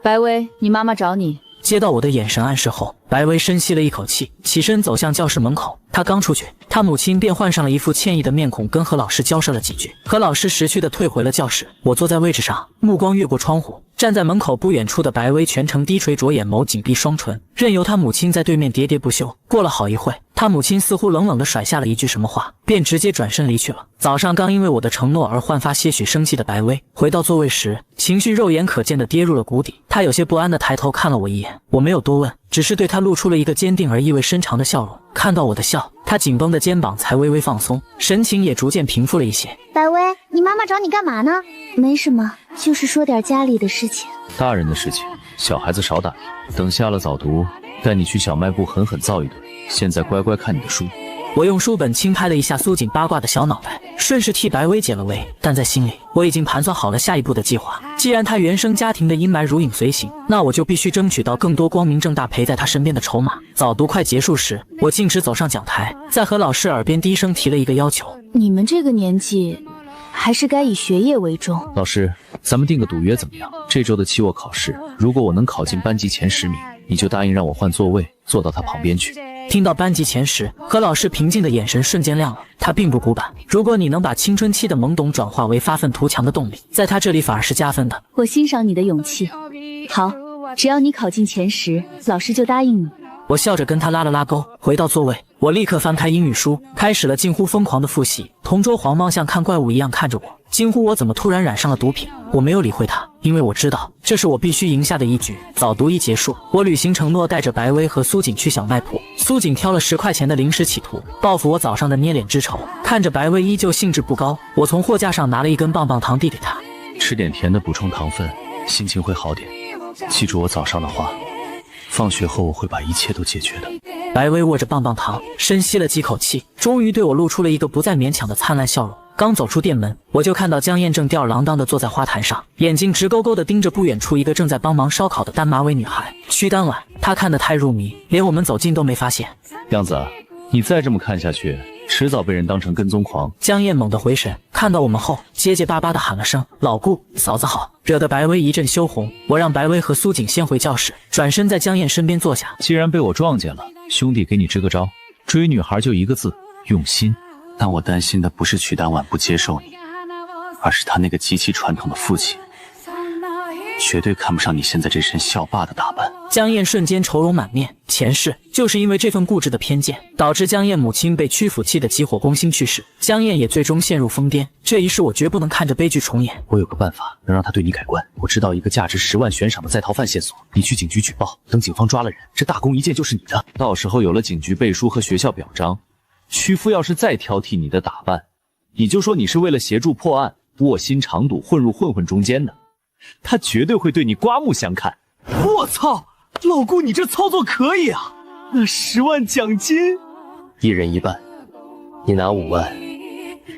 Speaker 12: 白薇，你妈妈找你。
Speaker 1: 接到我的眼神暗示后，白薇深吸了一口气，起身走向教室门口。她刚出去，她母亲便换上了一副歉意的面孔，跟何老师交涉了几句。何老师识趣地退回了教室。我坐在位置上，目光越过窗户，站在门口不远处的白薇全程低垂着眼眸，紧闭双唇，任由她母亲在对面喋喋不休。过了好一会，她母亲似乎冷冷地甩下了一句什么话，便直接转身离去了。早上刚因为我的承诺而焕发些许生气的白薇，回到座位时，情绪肉眼可见地跌入了谷底。她有些不安地抬头看了我一眼，我没有多问，只是对她露出了一个坚定而意味深长的笑容。看到我的笑，她紧绷的肩膀才微微放松，神情也逐渐平复了一些。
Speaker 2: 白薇，你妈妈找你干嘛呢？没什么，就是说点家里的事情。
Speaker 7: 大人的事情，小孩子少打理。等下了早读，带你去小卖部狠狠造一顿。现在乖乖看你的书。
Speaker 1: 我用书本轻拍了一下苏锦八卦的小脑袋，顺势替白薇解了围。但在心里，我已经盘算好了下一步的计划。既然她原生家庭的阴霾如影随形，那我就必须争取到更多光明正大陪在她身边的筹码。早读快结束时，我径直走上讲台，在和老师耳边低声提了一个要求：
Speaker 13: 你们这个年纪，还是该以学业为重。
Speaker 7: 老师，咱们定个赌约怎么样？这周的期末考试，如果我能考进班级前10名，你就答应让我换座位，坐到他旁边去。
Speaker 1: 听到班级前10，何老师平静的眼神瞬间亮了。他并不古板，如果你能把青春期的懵懂转化为发愤图强的动力，在他这里反而是加分的。
Speaker 13: 我欣赏你的勇气。好，只要你考进前10，老师就答应你。
Speaker 1: 我笑着跟他拉了拉钩，回到座位，我立刻翻开英语书，开始了近乎疯狂的复习。同桌黄茂像看怪物一样看着我，惊呼我怎么突然染上了毒品。我没有理会他，因为我知道这是我必须赢下的一局。早读一结束，我履行承诺，带着白薇和苏锦去小卖铺。苏锦挑了10块钱的零食企图报复我早上的捏脸之仇。看着白薇依旧兴致不高，我从货架上拿了一根棒棒糖递给她，
Speaker 7: 吃点甜的补充糖分，心情会好点。记住我早上的话，放学后我会把一切都解决的。
Speaker 1: 白薇握着棒棒糖，深吸了几口气，终于对我露出了一个不再勉强的灿烂笑容。刚走出店门，我就看到江燕正吊儿郎当地坐在花坛上，眼睛直勾勾地盯着不远处一个正在帮忙烧烤的单马尾女孩。屈丹婉，她看得太入迷，连我们走近都没发现。
Speaker 7: 样子，你再这么看下去，迟早被人当成跟踪狂。
Speaker 1: 江燕猛地回神，看到我们后，结结巴巴地喊了声老顾，嫂子好，惹得白薇一阵羞红。我让白薇和苏锦先回教室，转身在江燕身边坐下。
Speaker 7: 既然被我撞见了，兄弟给你支个招，追女孩就一个字，用心。
Speaker 3: 但我担心的不是曲丹婉不接受你，而是他那个极其传统的父亲，绝对看不上你现在这身校霸的打扮。
Speaker 1: 江燕瞬间愁容满面，前世就是因为这份固执的偏见，导致江燕母亲被曲阜气的急火攻心去世，江燕也最终陷入疯癫。这一世我绝不能看着悲剧重演。
Speaker 7: 我有个办法能让他对你改观，我知道一个价值10万悬赏的在逃犯线索，你去警局举报，等警方抓了人，这大功一件就是你的。到时候有了警局背书和学校表彰，屈夫要是再挑剔你的打扮，你就说你是为了协助破案，卧薪尝赌混入混混中间的。他绝对会对你刮目相看。我操，老顾你这操作可以啊！那10万奖金，
Speaker 14: 一人1半，你拿5万，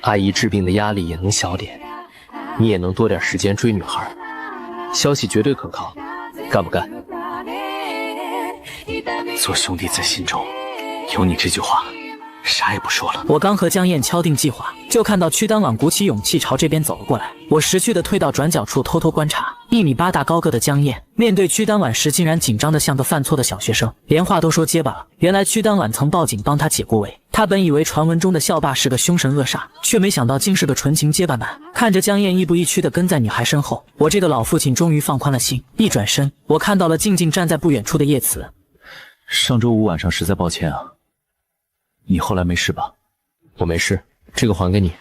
Speaker 14: 阿姨治病的压力也能小点，你也能多点时间追女孩。消息绝对可靠，干不干？
Speaker 3: 做兄弟在心中有你这句话，啥也不说了。
Speaker 1: 我刚和江燕敲定计划，就看到屈丹婉鼓起勇气朝这边走了过来。我识趣的退到转角处偷偷观察，1米8大高个的江燕面对屈丹婉时，竟然紧张的像个犯错的小学生，连话都说结巴了。原来屈丹婉曾报警帮他解过围。他本以为传闻中的校霸是个凶神恶煞，却没想到竟是个纯情结巴男。看着江燕亦步亦趋的跟在女孩身后，我这个老父亲终于放宽了心。一转身，我看到了静静站在不远处的叶慈。
Speaker 7: 上周5晚上实在抱歉啊，你后来没事吧？
Speaker 14: 我没事，这个还给你，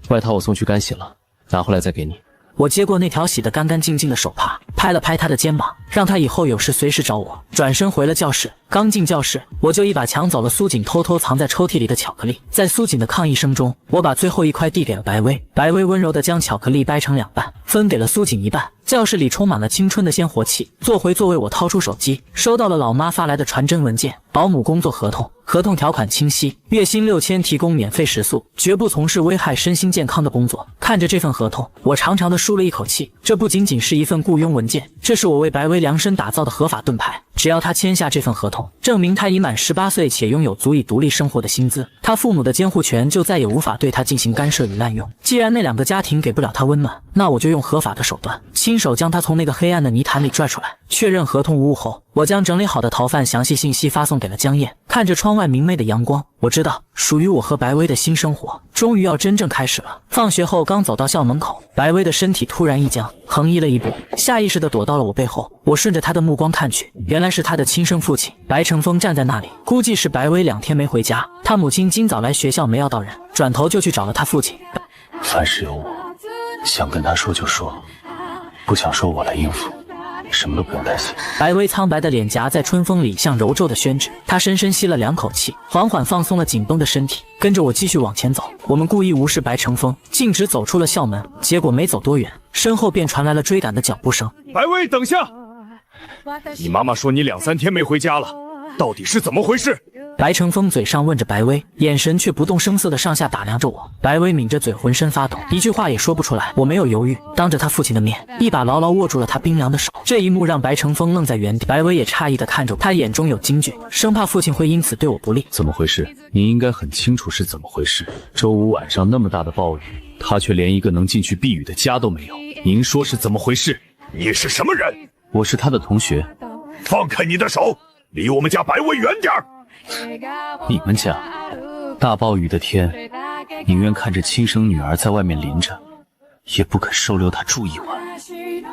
Speaker 14: 外套我送去干洗了，拿回来再给你。
Speaker 1: 我接过那条洗得干干净净的手帕，拍了拍他的肩膀，让他以后有事随时找我。转身回了教室，刚进教室，我就一把抢走了苏锦偷偷藏在抽屉里的巧克力。在苏锦的抗议声中，我把最后一块递给了白薇。白薇温柔地将巧克力掰成2半，分给了苏锦1半。教室里充满了青春的鲜活气。坐回座位，我掏出手机，收到了老妈发来的传真文件，保姆工作合同。合同条款清晰，月薪6000，提供免费食宿，绝不从事危害身心健康的工作。看着这份合同，我长长的舒了一口气。这不仅仅是一份雇佣文件，这是我为白薇量身打造的合法盾牌。只要他签下这份合同，证明他已满18岁且拥有足以独立生活的薪资，他父母的监护权就再也无法对他进行干涉与滥用。既然那2个家庭给不了他温暖，那我就用合法的手段，亲手将他从那个黑暗的泥潭里拽出来。确认合同无误后，我将整理好的逃犯详细信息发送给了江燕。看着窗外明媚的阳光，我知道属于我和白薇的新生活终于要真正开始了。放学后刚走到校门口，白薇的身体突然一僵，横移了一步，下意识地躲到了我背后。我顺着她的目光看去，原来是她的亲生父亲白成峰站在那里。估计是白薇2天没回家，他母亲今早来学校没要到人，转头就去找了他父亲。
Speaker 3: 凡事有我，想跟他说就说，不想说我来应付，什么都不用担心。
Speaker 1: 白薇苍白的脸颊在春风里像揉皱的宣纸，她深深吸了2口气，缓缓放松了紧绷的身体，跟着我继续往前走。我们故意无视白成峰，径直走出了校门。结果没走多远，身后便传来了追赶的脚步声。
Speaker 6: 白薇，等下！你妈妈说你2、3天没回家了，到底是怎么回事？
Speaker 1: 白成峰嘴上问着白薇，眼神却不动声色地上下打量着我。白薇抿着嘴，浑身发抖，一句话也说不出来。我没有犹豫，当着他父亲的面，一把牢牢握住了他冰凉的手。这一幕让白成峰愣在原地，白薇也诧异地看着我，他眼中有惊惧，生怕父亲会因此对我不利。
Speaker 7: 怎么回事？您应该很清楚是怎么回事。周5晚上那么大的暴雨，他却连一个能进去避雨的家都没有。您说是怎么回事？
Speaker 6: 你是什么人？
Speaker 7: 我是他的同学。
Speaker 6: 放开你的手，离我们家白薇远点儿！
Speaker 7: 你们家大暴雨的天，宁愿看着亲生女儿在外面淋着，也不肯收留她住1晚。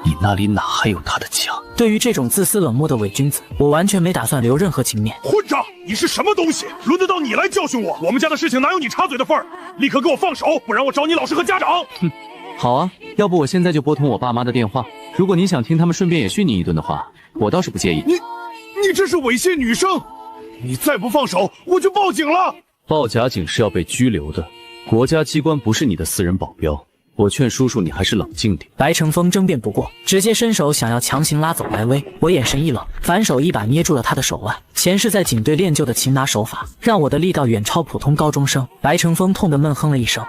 Speaker 7: 你那里哪还有她的家？
Speaker 1: 对于这种自私冷漠的伪君子，我完全没打算留任何情面。
Speaker 6: 混账！你是什么东西？轮得到你来教训我？我们家的事情哪有你插嘴的份儿？立刻给我放手，不然我找你老师和家长。
Speaker 9: 哼，好啊，要不我现在就拨通我爸妈的电话。如果你想听他们顺便也训你一顿的话，我倒是不介意。
Speaker 6: 你这是猥亵女生！你再不放手，我就报警了。
Speaker 7: 报假警是要被拘留的，国家机关不是你的私人保镖。我劝叔叔你还是冷静点。
Speaker 1: 白成峰争辩不过，直接伸手想要强行拉走白薇。我眼神一冷，反手一把捏住了他的手腕。前世在警队练就的擒拿手法，让我的力道远超普通高中生。白成峰痛得闷哼了一声。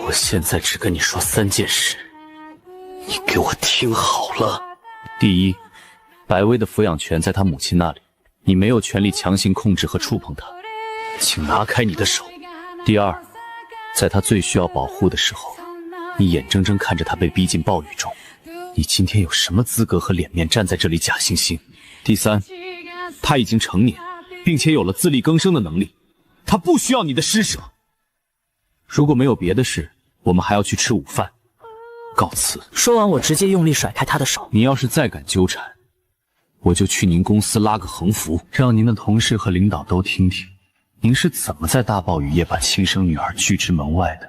Speaker 3: 我现在只跟你说3件事，你给我听好了。
Speaker 7: 第一，白薇的抚养权在她母亲那里，你没有权利强行控制和触碰她，请拿开你的手。第二，在她最需要保护的时候，你眼睁睁看着她被逼进暴雨中，你今天有什么资格和脸面站在这里假惺惺？第三，她已经成年，并且有了自力更生的能力，她不需要你的施舍。如果没有别的事，我们还要去吃午饭。告辞。
Speaker 1: 说完，我直接用力甩开他的手。
Speaker 7: 你要是再敢纠缠，我就去您公司拉个横幅，让您的同事和领导都听听，您是怎么在大暴雨夜把亲生女儿拒之门外的。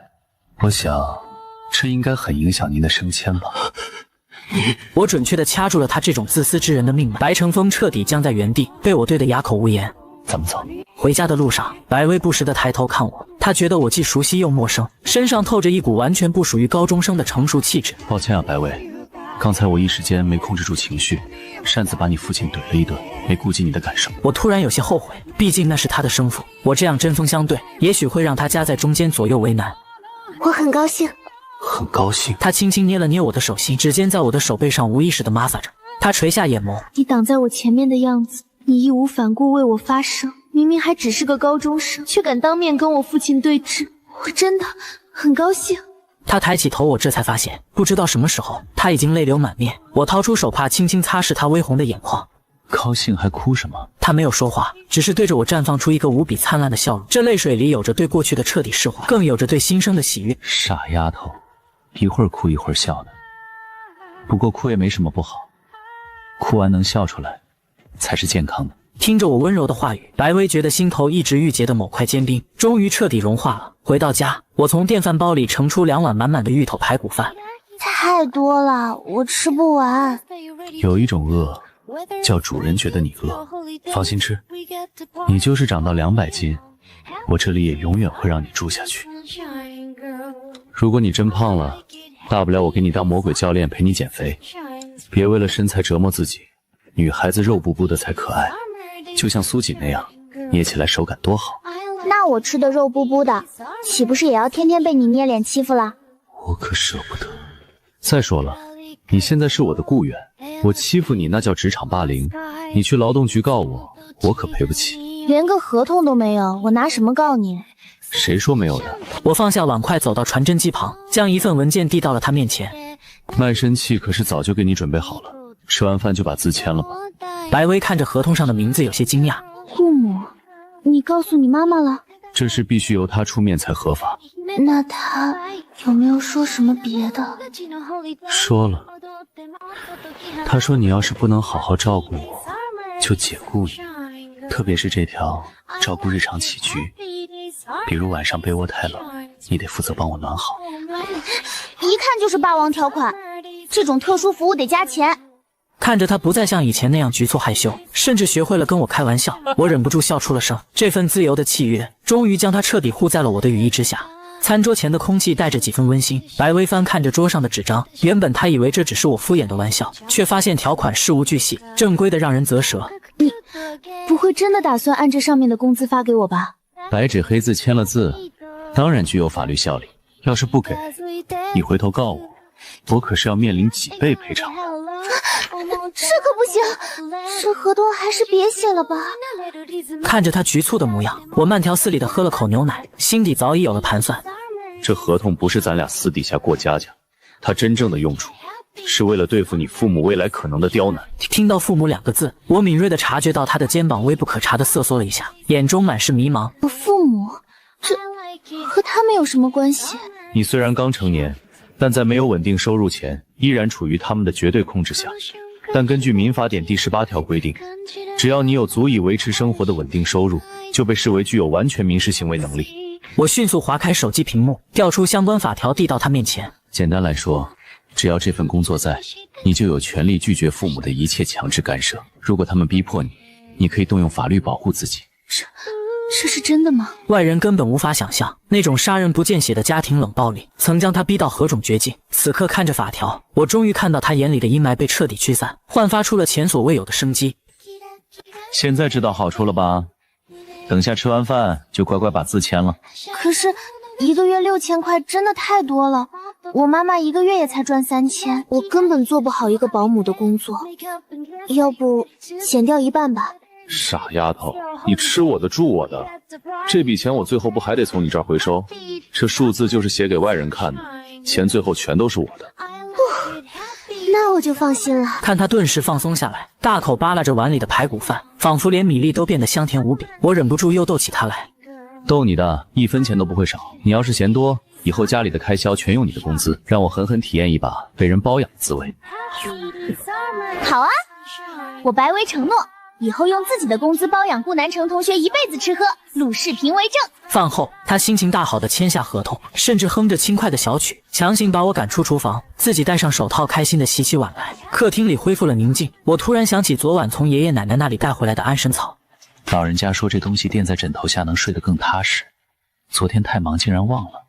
Speaker 7: 我想，这应该很影响您的升迁吧。
Speaker 1: 我准确地掐住了他这种自私之人的命脉。白成峰彻底僵在原地，被我对得哑口无言。
Speaker 7: 咱们走。
Speaker 1: 回家的路上，白薇不时地抬头看我，她觉得我既熟悉又陌生，身上透着一股完全不属于高中生的成熟气质。
Speaker 7: 抱歉啊，白薇，
Speaker 3: 刚才我一时间没控制住情绪，擅自把你父亲怼了一顿，没顾及你的感受。
Speaker 1: 我突然有些后悔，毕竟那是他的生父，我这样针锋相对，也许会让他夹在中间左右为难。
Speaker 2: 我很高兴。
Speaker 3: 很高兴。
Speaker 1: 他轻轻捏了捏我的手心，指尖在我的手背上无意识地摩挲着。他垂下眼眸，
Speaker 2: 你挡在我前面的样子，你义无反顾为我发声，明明还只是个高中生，却敢当面跟我父亲对峙，我真的很高兴。
Speaker 1: 他抬起头，我这才发现，不知道什么时候他已经泪流满面。我掏出手帕，轻轻擦拭他微红的眼眶。
Speaker 3: 高兴还哭什么？
Speaker 1: 他没有说话，只是对着我绽放出一个无比灿烂的笑容。这泪水里有着对过去的彻底释怀，更有着对新生的喜悦。
Speaker 3: 傻丫头，一会儿哭一会儿笑的。不过哭也没什么不好，哭完能笑出来，才是健康的。
Speaker 1: 听着我温柔的话语，白薇觉得心头一直郁结的某块坚冰终于彻底融化了。回到家，我从电饭煲里盛出2碗满满的芋头排骨饭。
Speaker 2: 太多了，我吃不完。
Speaker 3: 有一种饿，叫主人觉得你饿，放心吃。你就是长到200斤，我这里也永远会让你住下去。如果你真胖了，大不了我给你当魔鬼教练陪你减肥，别为了身材折磨自己。女孩子肉不不的才可爱，就像苏锦那样，捏起来手感多好。
Speaker 2: 那我吃的肉不不的，岂不是也要天天被你捏脸欺负了？
Speaker 3: 我可舍不得。再说了，你现在是我的雇员，我欺负你那叫职场霸凌，你去劳动局告我，我可赔不起。
Speaker 2: 连个合同都没有，我拿什么告你？
Speaker 3: 谁说没有的？
Speaker 1: 我放下碗筷，走到传真机旁，将一份文件递到了他面前。
Speaker 3: 卖身契可是早就给你准备好了，吃完饭就把字签了吧。
Speaker 1: 白薇看着合同上的名字有些惊讶。
Speaker 2: 父母，你告诉你妈妈了？
Speaker 3: 这事必须由他出面才合法。
Speaker 2: 那他有没有说什么别的？
Speaker 3: 说了，他说你要是不能好好照顾我，就解雇你，特别是这条照顾日常起居，比如晚上被窝太冷，你得负责帮我暖好。
Speaker 2: 一看就是霸王条款，这种特殊服务得加钱。
Speaker 1: 看着他不再像以前那样局促害羞，甚至学会了跟我开玩笑，我忍不住笑出了声。这份自由的契约终于将他彻底护在了我的羽翼之下。餐桌前的空气带着几分温馨。白薇翻看着桌上的纸张，原本他以为这只是我敷衍的玩笑，却发现条款事无巨细，正规的让人啧舌。
Speaker 2: 你不会真的打算按这上面的工资发给我吧？
Speaker 3: 白纸黑字签了字，当然具有法律效力。要是不给，你回头告我，我可是要面临几倍赔偿。
Speaker 2: 这可不行，这合同还是别写了吧。
Speaker 1: 看着他局促的模样，我慢条斯理地喝了口牛奶，心底早已有了盘算。
Speaker 3: 这合同不是咱俩私底下过家家，它真正的用处是为了对付你父母未来可能的刁难。
Speaker 1: 听到父母2个字，我敏锐地察觉到他的肩膀微不可察地瑟缩了一下，眼中满是迷茫。
Speaker 2: 我父母，这和他们有什么关系？
Speaker 3: 你虽然刚成年，但在没有稳定收入前，依然处于他们的绝对控制下。但根据民法典第18条规定，只要你有足以维持生活的稳定收入，就被视为具有完全民事行为能力。
Speaker 1: 我迅速划开手机屏幕，调出相关法条递到他面前。
Speaker 3: 简单来说，只要这份工作在，你就有权利拒绝父母的一切强制干涉。如果他们逼迫你，你可以动用法律保护自己。
Speaker 2: 这是真的吗？
Speaker 1: 外人根本无法想象，那种杀人不见血的家庭冷暴力曾将他逼到何种绝境。此刻看着法条，我终于看到他眼里的阴霾被彻底驱散，焕发出了前所未有的生机。
Speaker 3: 现在知道好处了吧？等下吃完饭就乖乖把字签了。
Speaker 2: 可是1个月6000块真的太多了，我妈妈1个月也才赚3000，我根本做不好一个保姆的工作。要不减掉一半吧？
Speaker 7: 傻丫头，你吃我的住我的，这笔钱我最后不还得从你这儿回收？这数字就是写给外人看的，钱最后全都是我的。
Speaker 2: 那我就放心了。
Speaker 1: 看他顿时放松下来，大口扒拉着碗里的排骨饭，仿佛连米粒都变得香甜无比。我忍不住又逗起他来。
Speaker 3: 逗你的，1分钱都不会少。你要是嫌多，以后家里的开销全用你的工资，让我狠狠体验一把被人包养的滋味。
Speaker 2: 好啊，我白薇承诺，以后用自己的工资包养顾南城同学一辈子吃喝，录视频为证。
Speaker 1: 饭后，他心情大好的签下合同，甚至哼着轻快的小曲，强行把我赶出厨房，自己戴上手套，开心的洗起碗来。客厅里恢复了宁静。我突然想起昨晚从爷爷奶奶那里带回来的安神草。
Speaker 3: 老人家说这东西垫在枕头下能睡得更踏实，昨天太忙竟然忘了。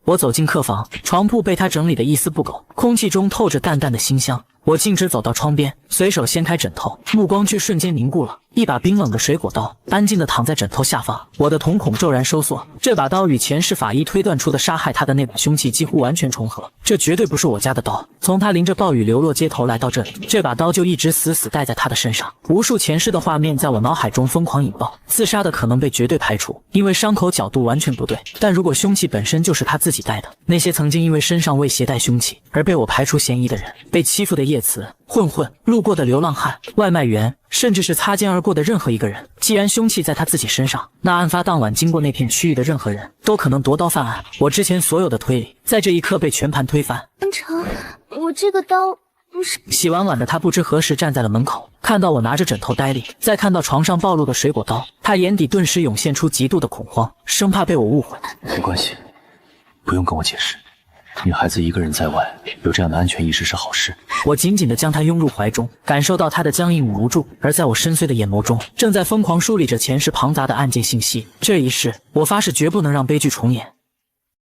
Speaker 1: 我走进客房，床铺被他整理得一丝不苟，空气中透着淡淡的馨香。我径直走到窗边，随手掀开枕头，目光却瞬间凝固了。一把冰冷的水果刀安静地躺在枕头下方，我的瞳孔骤然收缩。这把刀与前世法医推断出的杀害他的那把凶器几乎完全重合，这绝对不是我家的刀。从他淋着暴雨流落街头来到这里，这把刀就一直死死带在他的身上。无数前世的画面在我脑海中疯狂引爆，自杀的可能被绝对排除，因为伤口角度完全不对。但如果凶器本身就是他自己带的，那些曾经因为身上未携带凶器而被我排除嫌疑的人，被欺负的叶慈、混混、路过的流浪汉、外卖员，甚至是擦肩而过的任何一个人，既然凶器在他自己身上，那案发当晚经过那片区域的任何人都可能夺刀犯案。我之前所有的推理，在这一刻被全盘推翻。
Speaker 2: 南城，我这个刀不是……
Speaker 1: 洗完碗的他不知何时站在了门口，看到我拿着枕头呆立，再看到床上暴露的水果刀，他眼底顿时涌现出极度的恐慌，生怕被我误会。
Speaker 7: 没关系，不用跟我解释。女孩子一个人在外，有这样的安全意识是好事。
Speaker 1: 我紧紧地将她拥入怀中，感受到她的僵硬与无助，而在我深邃的眼眸中，正在疯狂梳理着前世庞杂的案件信息。这一世，我发誓绝不能让悲剧重演。